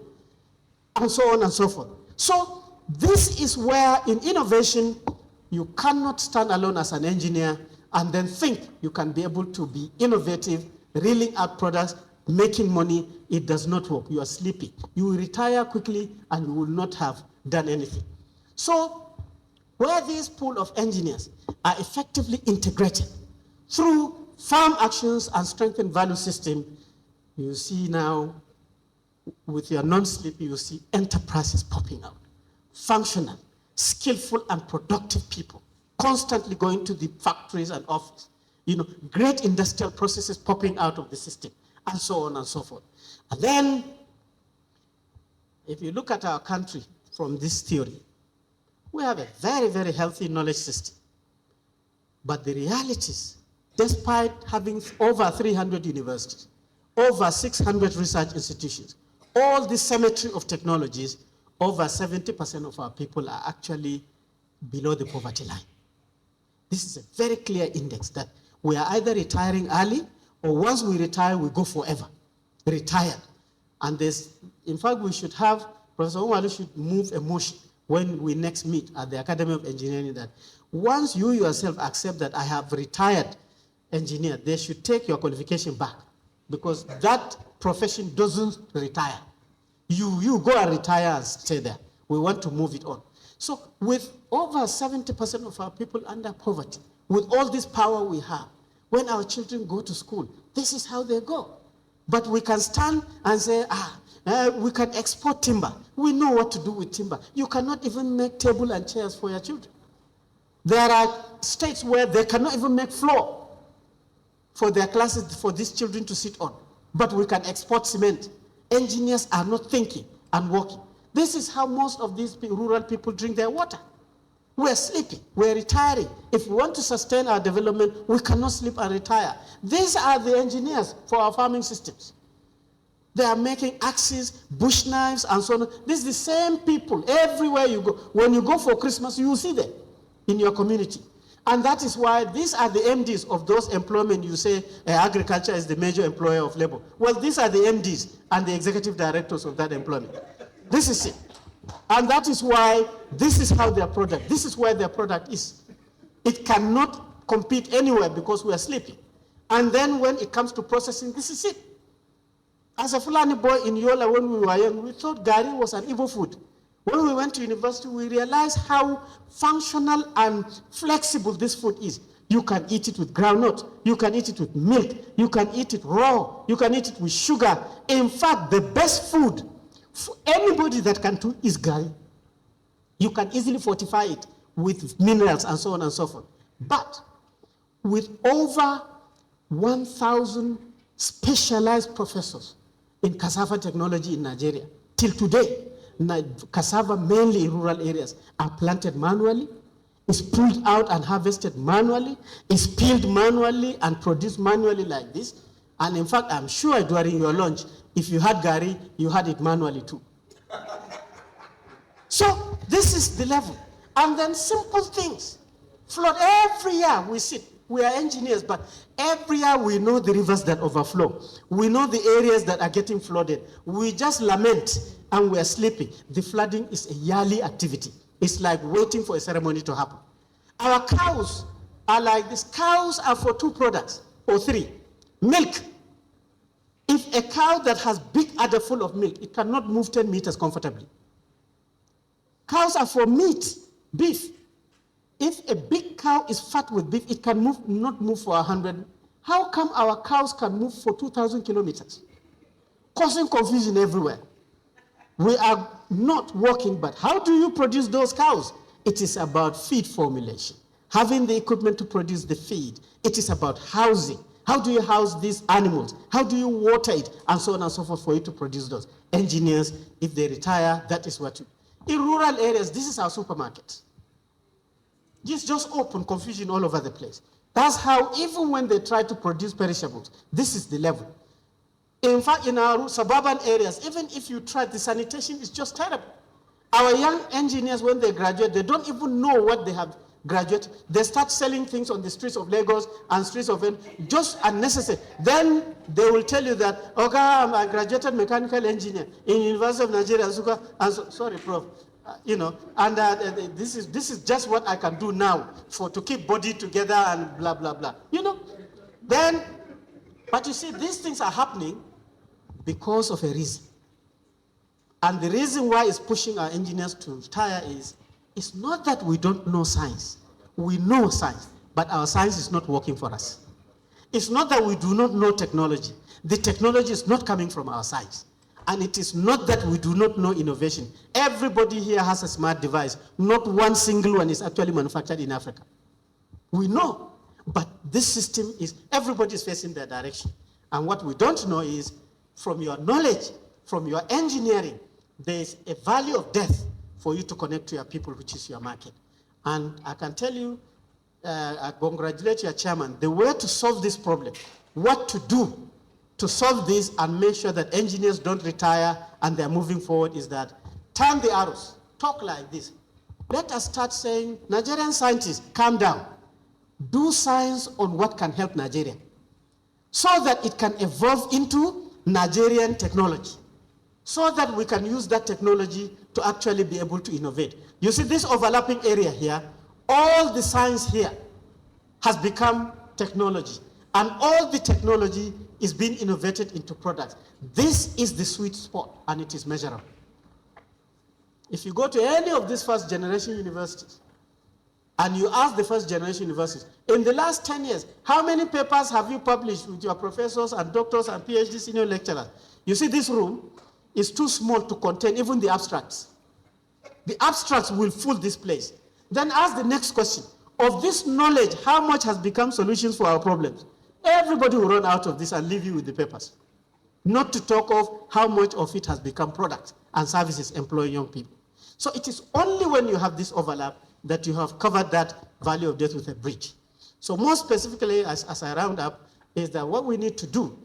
and so on and so forth. So this is where in innovation, you cannot stand alone as an engineer and then think you can be able to be innovative, reeling out products, making money. It does not work. You are sleeping. You will retire quickly and you will not have done anything. So where this pool of engineers are effectively integrated through farm actions and strengthened value system, you see now with your non-sleep, you see enterprises popping out, functional, skillful and productive people, constantly going to the factories and office, great industrial processes popping out of the system, and so on and so forth. And then, if you look at our country from this theory, we have a very, very healthy knowledge system. But the realities, despite having over 300 universities, over 600 research institutions, all the symmetry of technologies, over 70% of our people are actually below the poverty line. This is a very clear index that we are either retiring early, or once we retire, we go forever, retired. And in fact, we should have, Professor Umar should move a motion when we next meet at the Academy of Engineering that once you yourself accept that I have retired engineer, they should take your qualification back, because that profession doesn't retire. You go and retire and stay there. We want to move it on. So with over 70% of our people under poverty, with all this power we have, when our children go to school, this is how they go. But we can stand and say, we can export timber. We know what to do with timber. You cannot even make table and chairs for your children. There are states where they cannot even make floor for their classes for these children to sit on. But we can export cement. Engineers are not thinking and working. This is how most of these rural people drink their water. We're sleeping, we're retiring. If we want to sustain our development, we cannot sleep and retire. These are the engineers for our farming systems. They are making axes, bush knives, and so on. This is the same people everywhere you go. When you go for Christmas, you will see them in your community. And that is why these are the MDs of those employment. You say agriculture is the major employer of labor. Well, these are the MDs and the executive directors of that employment. This is it. And that is why this is how their product, this is where their product is. It cannot compete anywhere because we are sleeping. And then when it comes to processing, this is it. As a Fulani boy in Yola when we were young, we thought gari was an evil food. When we went to university, we realized how functional and flexible this food is. You can eat it with groundnut, you can eat it with milk, you can eat it raw, you can eat it with sugar. In fact, the best food for anybody that can do is gari. You can easily fortify it with minerals and so on and so forth. But with over 1,000 specialized professors in cassava technology in Nigeria, till today, cassava, mainly in rural areas, are planted manually, is pulled out and harvested manually, is peeled manually and produced manually like this. And in fact, I'm sure during your lunch, if you had gari, you had it manually too. So this is the level. And then simple things. Flood, every year we sit. We are engineers, but every year we know the rivers that overflow. We know the areas that are getting flooded. We just lament and we are sleeping. The flooding is a yearly activity. It's like waiting for a ceremony to happen. Our cows are like this. Cows are for 2 products or 3. Milk. If a cow that has big udder full of milk, it cannot move 10 meters comfortably. Cows are for meat, beef. If a big cow is fat with beef, it can not move for 100. How come our cows can move for 2,000 kilometers? Causing confusion everywhere. We are not working, but how do you produce those cows? It is about feed formulation, having the equipment to produce the feed. It is about housing. How do you house these animals? How do you water it? And so on and so forth for you to produce those. Engineers, if they retire, that is what you... In rural areas, this is our supermarket. Just open confusion all over the place. That's how, even when they try to produce perishables, this is the level. In fact, in our suburban areas, even if you try, the sanitation is just terrible. Our young engineers, when they graduate, they don't even know what they have graduated. They start selling things on the streets of Lagos and streets of just unnecessary. Then they will tell you that, okay, I graduated mechanical engineer in University of Nigeria, Azuka, and so, sorry, Prof. This is just what I can do now to keep body together and blah, blah, blah. Then, but you see, these things are happening because of a reason. And the reason why it's pushing our engineers to retire is, it's not that we don't know science. We know science, but our science is not working for us. It's not that we do not know technology. The technology is not coming from our science. And it is not that we do not know innovation. Everybody here has a smart device. Not one single one is actually manufactured in Africa. We know, but this system is, everybody is facing their direction. And what we don't know is, from your knowledge, from your engineering, there is a value of death for you to connect to your people, which is your market. And I can tell you, I congratulate your chairman, the way to solve this problem, what to do to solve this and make sure that engineers don't retire and they're moving forward is that turn the arrows, talk like this. Let us start saying, Nigerian scientists, calm down. Do science on what can help Nigeria so that it can evolve into Nigerian technology, so that we can use that technology to actually be able to innovate. You see this overlapping area here, all the science here has become technology, and all the technology is being innovated into products. This is the sweet spot, and it is measurable. If you go to any of these first generation universities, and you ask the first generation universities, in the last 10 years, how many papers have you published with your professors and doctors and PhD senior lecturers? You see this room is too small to contain even the abstracts. The abstracts will fill this place. Then ask the next question. Of this knowledge, how much has become solutions for our problems? Everybody will run out of this and leave you with the papers. Not to talk of how much of it has become products and services employing young people. So it is only when you have this overlap that you have covered that value of death with a bridge. So more specifically, as I round up, is that what we need to do,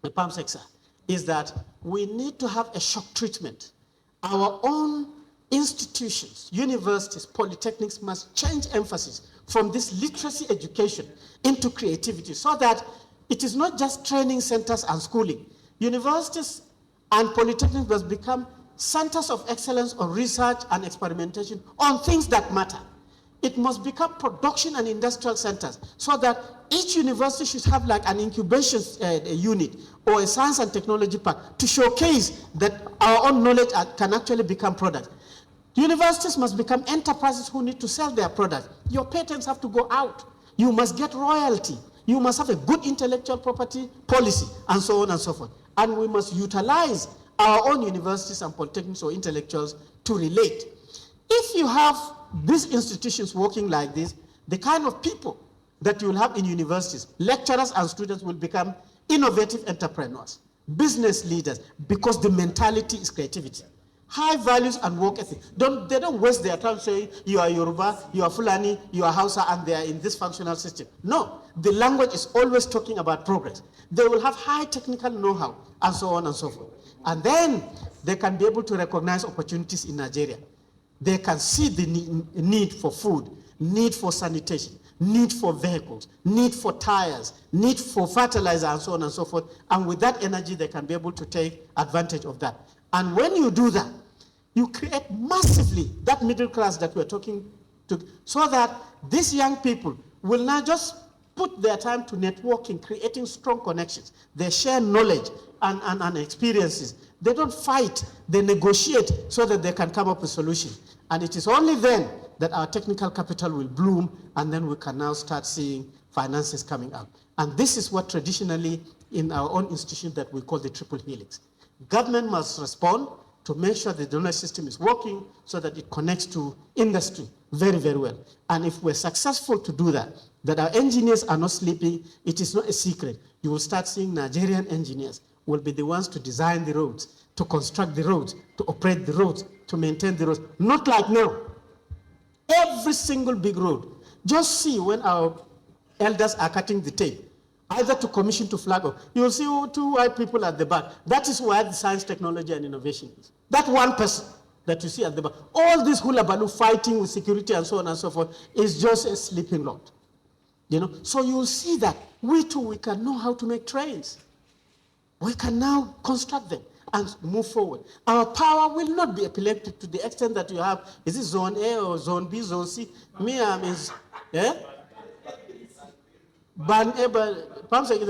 the PAM sector, is that we need to have a shock treatment. Our own institutions, universities, polytechnics must change emphasis from this literacy education into creativity so that it is not just training centers and schooling. Universities and polytechnics must become centers of excellence on research and experimentation on things that matter. It must become production and industrial centers so that each university should have like an incubation unit or a science and technology park to showcase that our own knowledge can actually become products. Universities must become enterprises who need to sell their products. Your patents have to go out. You must get royalty. You must have a good intellectual property policy and so on and so forth. And we must utilize our own universities and polytechnics or intellectuals to relate. If you have these institutions working like this, the kind of people that you will have in universities, lecturers and students will become innovative entrepreneurs, business leaders, because the mentality is creativity. High values and work ethic. They don't waste their time saying you are Yoruba, you are Fulani, you are Hausa, and they are in this functional system. No, the language is always talking about progress. They will have high technical know-how and so on and so forth. And then they can be able to recognize opportunities in Nigeria. They can see the need for food, need for sanitation, need for vehicles, need for tires, need for fertilizer, and so on and so forth. And with that energy, they can be able to take advantage of that. And when you do that, you create massively that middle class that we're talking to, so that these young people will not just put their time to networking, creating strong connections. They share knowledge and experiences. They don't fight, they negotiate so that they can come up with solutions. And it is only then that our technical capital will bloom, and then we can now start seeing finances coming up. And this is what traditionally in our own institution that we call the triple helix. Government must respond to make sure the donor system is working so that it connects to industry very, very well. And if we're successful to do that, that our engineers are not sleeping, it is not a secret. You will start seeing Nigerian engineers will be the ones to design the roads, to construct the roads, to operate the roads, to maintain the roads. Not like now. Every single big road. Just see when our elders are cutting the tape, either to commission to flag off. You will see two white people at the back. That is where the science, technology, and innovation is. That one person that you see at the back. All this hula baloo fighting with security and so on and so forth is just a sleeping lot. You know? So you will see that we too, we can know how to make trains. We can now construct them and move forward. Our power will not be epileptic to the extent that you have, is it zone A or zone B, zone C? Me, yeah? Ban A, but Pamsek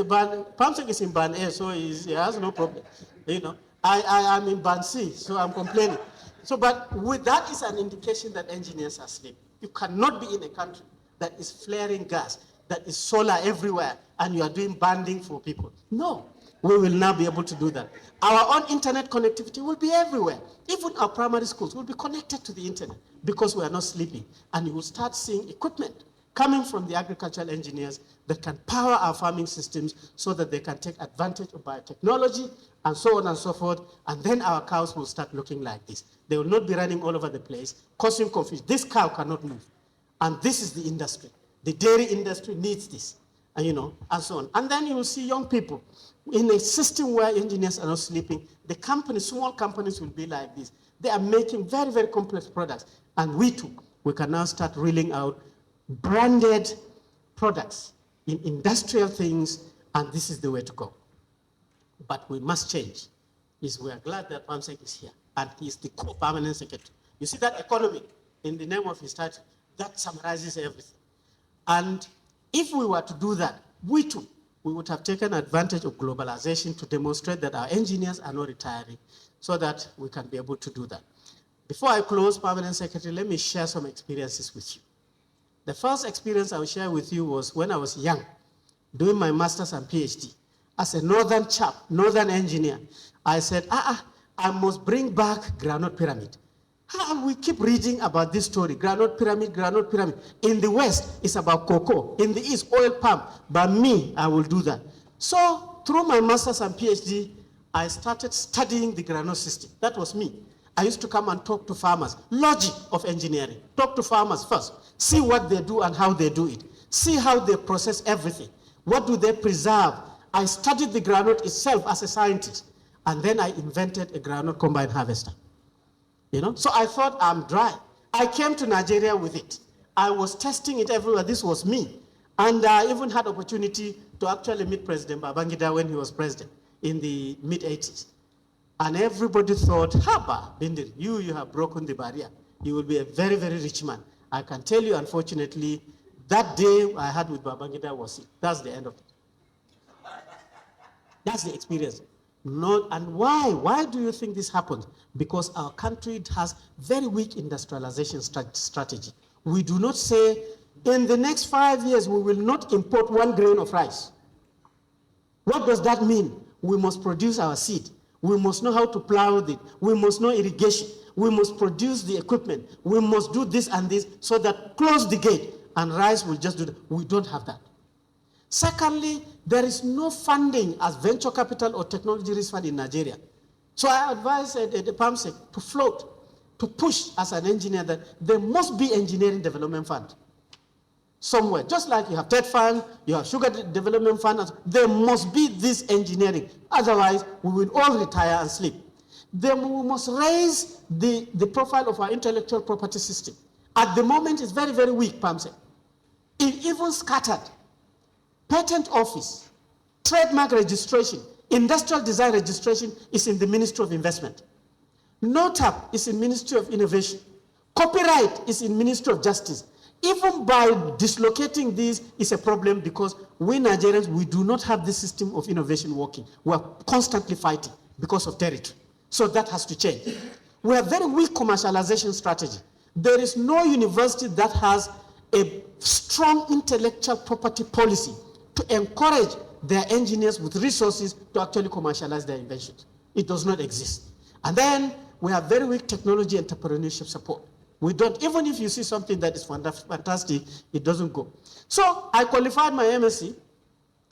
is in Ban A, so he has no problem. You know, I am in Ban C, so I'm complaining. So, but with that is an indication that engineers are asleep. You cannot be in a country that is flaring gas, that is solar everywhere, and you are doing banding for people. No, we will now be able to do that. Our own internet connectivity will be everywhere. Even our primary schools will be connected to the internet because we are not sleeping. And you will start seeing equipment coming from the agricultural engineers that can power our farming systems so that they can take advantage of biotechnology and so on and so forth. And then our cows will start looking like this. They will not be running all over the place, causing confusion. This cow cannot move. And this is the industry. The dairy industry needs this, and, you know, and so on. And then you will see young people in a system where engineers are not sleeping. The companies, small companies will be like this. They are making very, very complex products. And we too, we can now start reeling out branded products in industrial things, and this is the way to go. But we must change. We are glad that Pamsek is here, and he is the co-permanent secretary. You see that economy in the name of his title, that summarizes everything. And if we were to do that, we too, we would have taken advantage of globalization to demonstrate that our engineers are not retiring, so that we can be able to do that. Before I close, Permanent Secretary, let me share some experiences with you. The first experience I will share with you was when I was young, doing my master's and PhD. As a northern chap, northern engineer, I said, I must bring back Granite Pyramid. We keep reading about this story, Granite Pyramid, Granite Pyramid. In the West, it's about cocoa. In the East, oil palm. But me, I will do that. So through my master's and PhD, I started studying the Granite system. That was me. I used to come and talk to farmers. Logic of engineering. Talk to farmers first. See what they do and how they do it. See how they process everything. What do they preserve? I studied the granite itself as a scientist. And then I invented a groundnut combine harvester. So I thought I'm dry. I came to Nigeria with it. I was testing it everywhere. This was me. And I even had opportunity to actually meet President Babangida when he was president in the mid-80s. And everybody thought, Haba, Bindir, you have broken the barrier. You will be a very, very rich man. I can tell you, unfortunately, that day I had with Babangida was it. That's the end of it. That's the experience. And why? Why do you think this happened? Because our country has very weak industrialization strategy. We do not say, in the next 5 years, we will not import 1 grain of rice. What does that mean? We must produce our seed. We must know how to plow it. We must know irrigation. We must produce the equipment. We must do this and this so that close the gate and rice will just do that. We don't have that. Secondly, there is no funding as venture capital or technology risk fund in Nigeria. So I advise the PAMSEC to float, to push as an engineer that there must be engineering development fund somewhere. Just like you have TED fund, you have sugar development fund, there must be this engineering. Otherwise, we will all retire and sleep. Then we must raise the profile of our intellectual property system. At the moment, it's very, very weak, PAMSEC. It even scattered. Patent office, trademark registration, industrial design registration is in the Ministry of Investment. NOTAP is in Ministry of Innovation. Copyright is in Ministry of Justice. Even by dislocating these is a problem because we Nigerians, we do not have the system of innovation working. We are constantly fighting because of territory. So that has to change. We have very weak commercialization strategy. There is no university that has a strong intellectual property policy to encourage their engineers with resources to actually commercialize their inventions. It does not exist. And then we have very weak technology entrepreneurship support. We don't, even if you see something that is fantastic, it doesn't go. So I qualified my MSc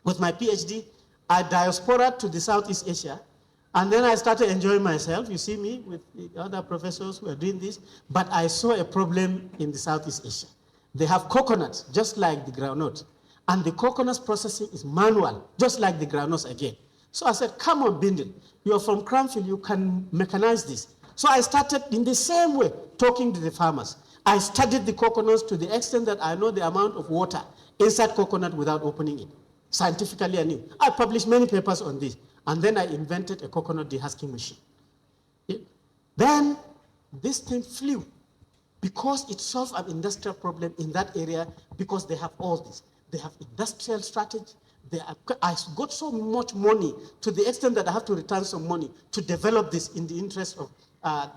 with my PhD. I diasporaed to the Southeast Asia. And then I started enjoying myself. You see me with the other professors who are doing this. But I saw a problem in the Southeast Asia. They have coconuts, just like the groundnut. And the coconut processing is manual, just like the groundnuts again. So I said, come on, Bindir, you're from Cranfield, you can mechanize this. So I started in the same way, talking to the farmers. I studied the coconuts to the extent that I know the amount of water inside coconut without opening it. Scientifically, I knew. I published many papers on this. And then I invented a coconut dehusking machine. Then this thing flew because it solved an industrial problem in that area because they have all this. They have industrial strategy. I got so much money to the extent that I have to return some money to develop this in the interest of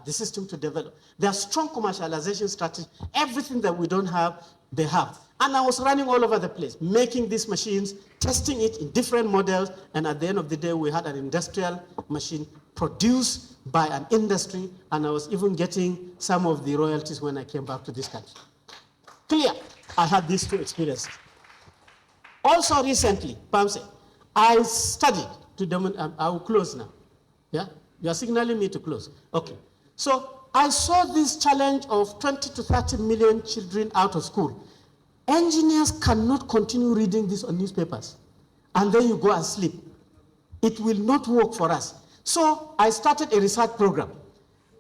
the system to develop. They have strong commercialization strategy. Everything that we don't have, they have. And I was running all over the place, making these machines, testing it in different models, and at the end of the day, we had an industrial machine produced by an industry, and I was even getting some of the royalties when I came back to this country. Clear, I had these two experiences. Also recently, PAMSEC, I studied to demonstrate. I will close now. Yeah? You are signaling me to close. Okay. So I saw this challenge of 20 to 30 million children out of school. Engineers cannot continue reading this on newspapers. And then you go and sleep. It will not work for us. So I started a research program.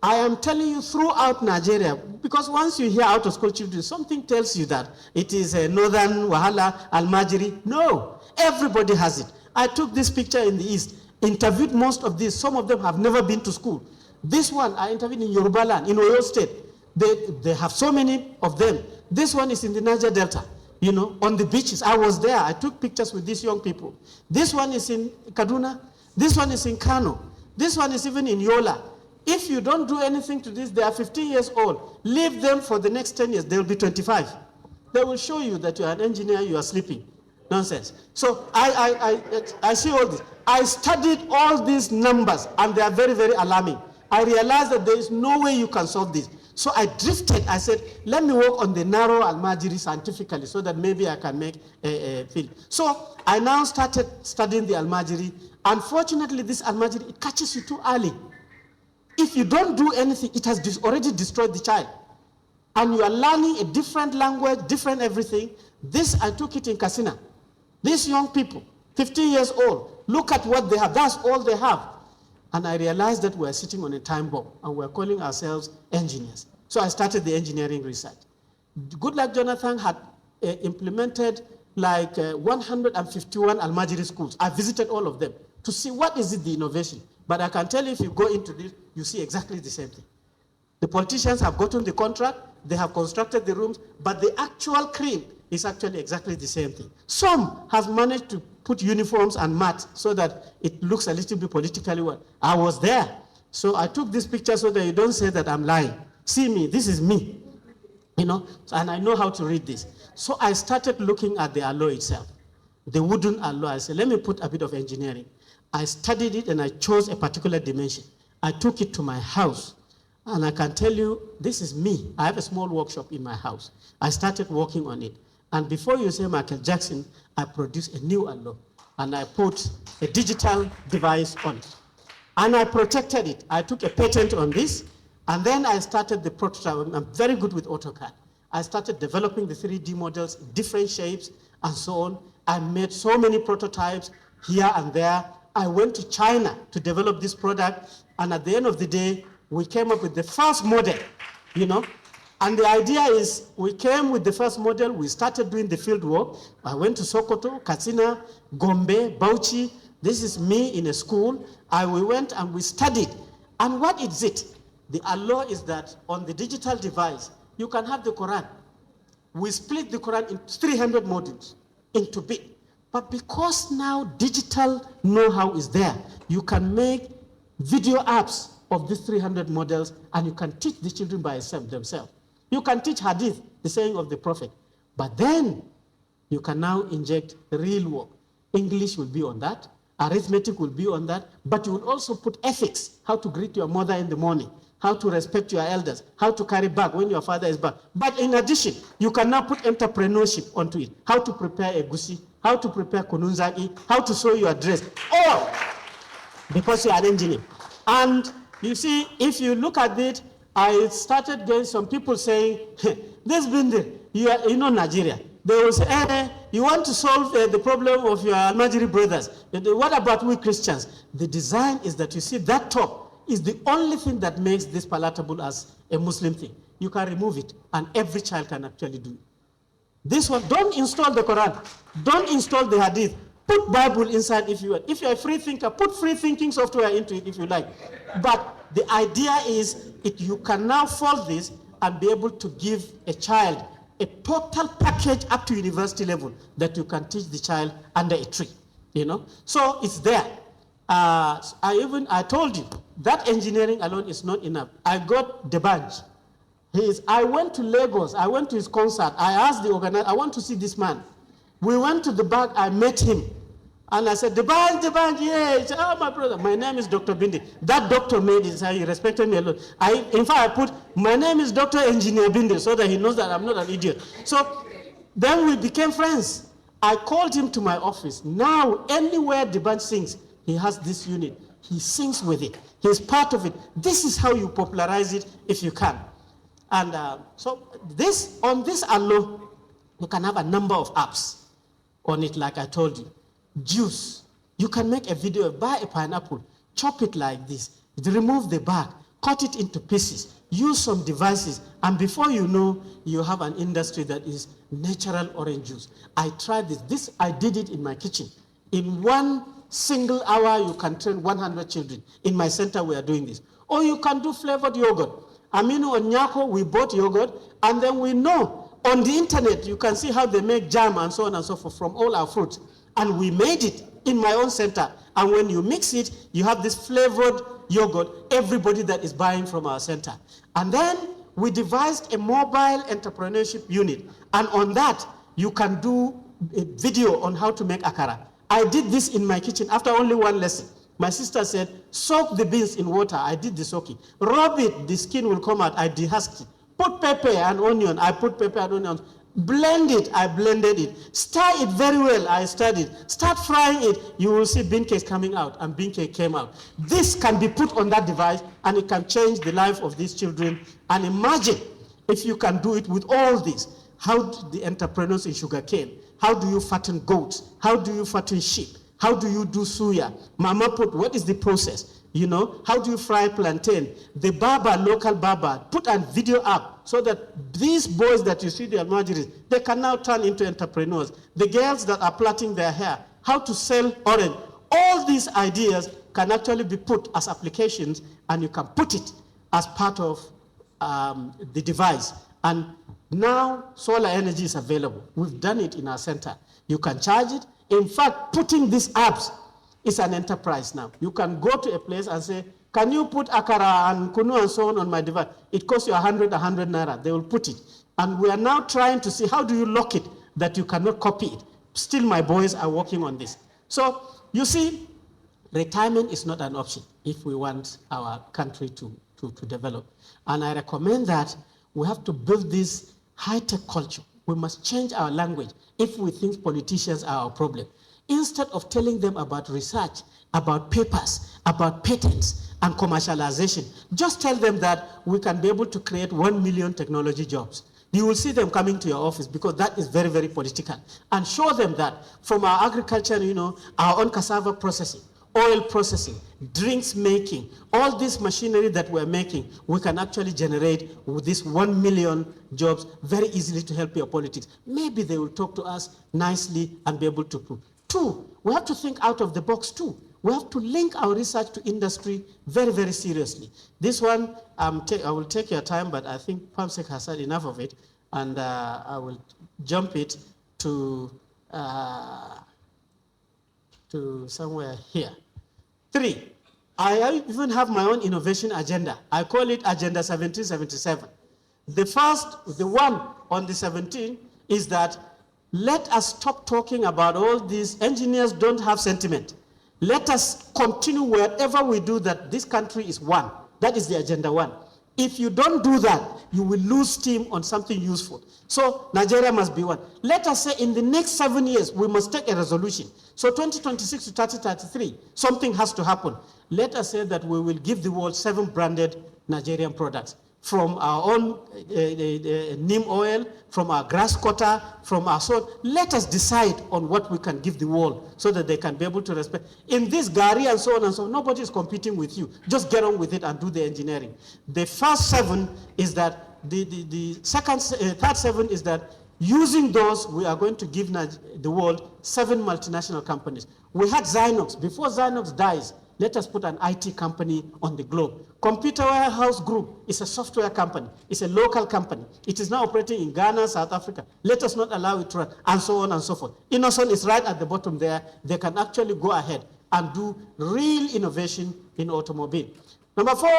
I am telling you throughout Nigeria, because once you hear out of school children, something tells you that it is a northern Wahala, Almajiri. No, everybody has it. I took this picture in the East, interviewed most of these. Some of them have never been to school. This one, I interviewed in Yoruba land, in Oyo State. They have so many of them. This one is in the Niger Delta, on the beaches. I was there. I took pictures with these young people. This one is in Kaduna. This one is in Kano. This one is even in Yola. If you don't do anything to this, they are 15 years old. Leave them for the next 10 years. They will be 25. They will show you that you are an engineer, you are sleeping. Nonsense. So I see all this. I studied all these numbers, and they are very, very alarming. I realized that there is no way you can solve this. So I drifted. I said, let me work on the narrow Almajiri scientifically so that maybe I can make a field. So I now started studying the Almajiri. Unfortunately, this Almajiri, it catches you too early. If you don't do anything, it has already destroyed the child. And you are learning a different language, different everything. This, I took it in Katsina. These young people, 15 years old, look at what they have. That's all they have. And I realized that we're sitting on a time bomb and we're calling ourselves engineers. So I started the engineering research. Goodluck Jonathan had implemented like 151 Almajiri schools. I visited all of them to see what is it, the innovation. But I can tell you, if you go into this, you see exactly the same thing. The politicians have gotten the contract, they have constructed the rooms, but the actual cream is actually exactly the same thing. Some has managed to put uniforms and mats so that it looks a little bit politically well. I was there. So I took this picture so that you don't say that I'm lying. See me, this is me. You know, and I know how to read this. So I started looking at the alloy itself, the wooden alloy. I said, let me put a bit of engineering. I studied it and I chose a particular dimension. I took it to my house. And I can tell you, this is me. I have a small workshop in my house. I started working on it. And before you say Michael Jackson, I produced a new alloy. And I put a digital device on it. And I protected it. I took a patent on this. And then I started the prototype. I'm very good with AutoCAD. I started developing the 3D models, different shapes, and so on. I made so many prototypes here and there. I went to China to develop this product. And at the end of the day, we came up with the first model, you know. And the idea is, we came with the first model, we started doing the field work. I went to Sokoto, Katsina, Gombe, Bauchi. This is me in a school. We went and we studied. And what is it? The alloy is that on the digital device, you can have the Quran. We split the Quran in 300 modules into bit. But because now digital know-how is there, you can make video apps of these 300 models, and you can teach the children by themselves. You can teach hadith, the saying of the prophet. But then you can now inject real work. English will be on that. Arithmetic will be on that. But you will also put ethics, how to greet your mother in the morning, how to respect your elders, how to carry bag when your father is back. But in addition, you can now put entrepreneurship onto it. How to prepare a gusi, how to prepare kununzaki, how to sew your dress. All because you are an engineer. And you see, if you look at it, I started getting some people saying, this Bindir, you know Nigeria. They will say, you want to solve the problem of your Almajiri brothers. What about we Christians? The design is that you see that top is the only thing that makes this palatable as a Muslim thing. You can remove it, and every child can actually do it. This one, don't install the Quran. Don't install the Hadith. Put Bible inside if you want. If you're a free thinker, put free thinking software into it if you like. But the idea is you can now fold this and be able to give a child a total package up to university level that you can teach the child under a tree, you know. So it's there. I told you that engineering alone is not enough. I got the badge. I went to Lagos. I went to his concert. I asked the organizer, I want to see this man. We went to the back, I met him. And I said, the band, yeah. He said, oh, my brother, my name is Dr. Bindir. That doctor made it, he respected me a lot. In fact, I put, my name is Dr. Engineer Bindir, so that he knows that I'm not an idiot. So then we became friends. I called him to my office. Now, anywhere the band sings, he has this unit. He sings with it. He's part of it. This is how you popularize it if you can. And so on this alone, you can have a number of apps on it, like I told you. Juice. You can make a video, buy a pineapple, chop it like this, remove the bark, cut it into pieces, use some devices, and before you know, you have an industry that is natural orange juice. I tried this. I did it in my kitchen. In 1 single hour, you can train 100 children. In my center, we are doing this. Or you can do flavored yogurt. Aminu and Nyako, we bought yogurt, and then we know on the internet, you can see how they make jam and so on and so forth from all our fruits. And we made it in my own center. And when you mix it, you have this flavored yogurt, everybody that is buying from our center. And then we devised a mobile entrepreneurship unit. And on that, you can do a video on how to make akara. I did this in my kitchen after only 1 lesson. My sister said, soak the beans in water. I did the soaking. Rub it, the skin will come out. I dehusked it. Put pepper and onion. I put pepper and onion. Blend it. I blended it. Stir it very well. I stirred it. Start frying it. You will see bean cakes coming out, and bean cake came out. This can be put on that device, and it can change the life of these children. And imagine if you can do it with all this. How do the entrepreneurs in sugarcane? How do you fatten goats? How do you fatten sheep? How do you do suya? Mama put, what is the process? You know, how do you fry plantain? The barber, local barber, put a video up so that these boys that you see, the Almajiris, they can now turn into entrepreneurs. The girls that are plaiting their hair, how to sell orange. All these ideas can actually be put as applications, and you can put it as part of the device. And now solar energy is available. We've done it in our center. You can charge it. In fact, putting these apps is an enterprise now. You can go to a place and say, can you put akara and kunu and so on my device? It costs you 100 naira. They will put it. And we are now trying to see how do you lock it that you cannot copy it. Still, my boys are working on this. So you see, retirement is not an option if we want our country to develop. And I recommend that we have to build this high-tech culture. We must change our language if we think politicians are our problem. Instead of telling them about research, about papers, about patents, and commercialization, just tell them that we can be able to create 1 million technology jobs. You will see them coming to your office because that is very, very political. And show them that from our agriculture, you know, our own cassava processing, oil processing, drinks making, all this machinery that we're making, we can actually generate with this 1 million jobs very easily to help your politics. Maybe they will talk to us nicely and be able to prove. Two, we have to think out of the box too. We have to link our research to industry very, very seriously. This one, I will take your time, but I think Pamsek has said enough of it, and I will jump it to somewhere here. 3, I even have my own innovation agenda. I call it Agenda 1777. The one on the 17 is that let us stop talking about all these. Engineers don't have sentiment. Let us continue wherever we do that. This country is one. That is the Agenda 1. If you don't do that, you will lose steam on something useful. So Nigeria must be one. Let us say in the next 7 years, we must take a resolution. So 2026 to 2033, something has to happen. Let us say that we will give the world 7 branded Nigerian products. From our own neem oil, from our grass cutter, from our salt. Let us decide on what we can give the world so that they can be able to respect. In this Gari and so on, nobody is competing with you. Just get on with it and do the engineering. The first 7 is that, third 7 is that using those, we are going to give the world 7 multinational companies. We had Zynox. Before Zynox dies, let us put an IT company on the globe. Computer Warehouse Group is a software company. It's a local company. It is now operating in Ghana, South Africa. Let us not allow it to run, and so on and so forth. Innocent is right at the bottom there. They can actually go ahead and do real innovation in automobile. Number 4,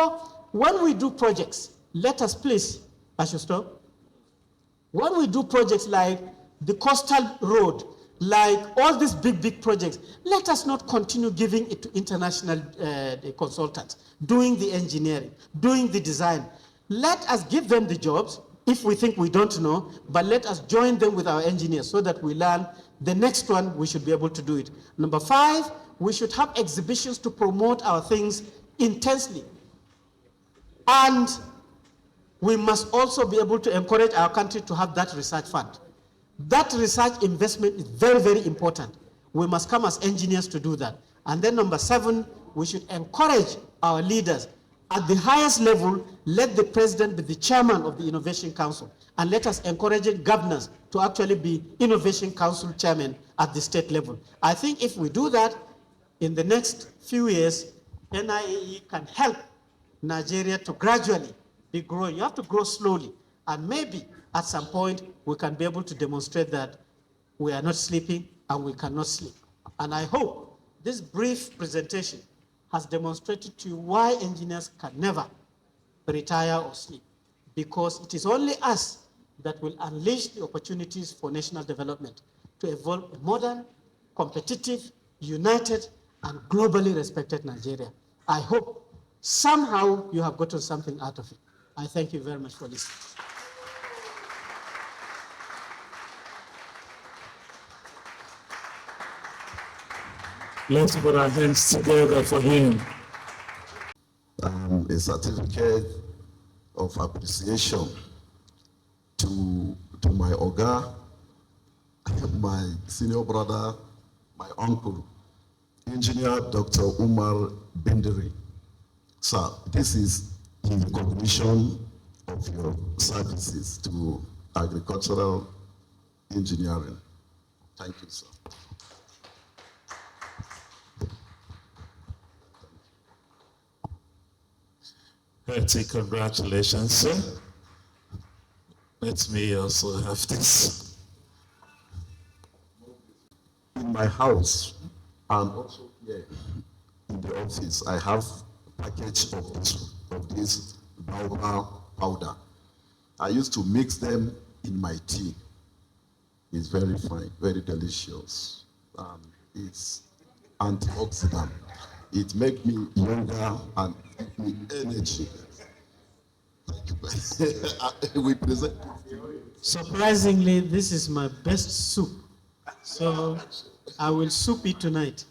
when we do projects, let us please, I should stop. When we do projects like the coastal road, like all these big projects, let us not continue giving it to international consultants, doing the engineering, doing the design. Let us give them the jobs if we think we don't know, but let us join them with our engineers so that we learn. The next one, we should be able to do it. Number 5, we should have exhibitions to promote our things intensely. And we must also be able to encourage our country to have that research fund. That research investment is very, very important. We must come as engineers to do that. And then number 7, we should encourage our leaders. At the highest level, let the president be the chairman of the Innovation Council. And let us encourage governors to actually be Innovation Council chairman at the state level. I think if we do that, in the next few years, NIAE can help Nigeria to gradually be growing. You have to grow slowly. And maybe at some point, we can be able to demonstrate that we are not sleeping and we cannot sleep. And I hope this brief presentation has demonstrated to you why engineers can never retire or sleep. Because it is only us that will unleash the opportunities for national development to evolve a modern, competitive, united, and globally respected Nigeria. I hope somehow you have gotten something out of it. I thank you very much for listening. Let's put our hands together for him. A certificate of appreciation to my Oga, my senior brother, my uncle, Engineer Dr. Umar Bindir. Sir, this is in recognition of your services to agricultural engineering. Thank you, sir. Hearty congratulations, sir. Let me also have this. In my house and also here in the office, I have a package of this baobab powder. I used to mix them in my tea. It's very fine, very delicious. It's antioxidant. It makes me younger and give me energy. Thank you. We present. Surprisingly, this is my best soup. So I will soup it tonight.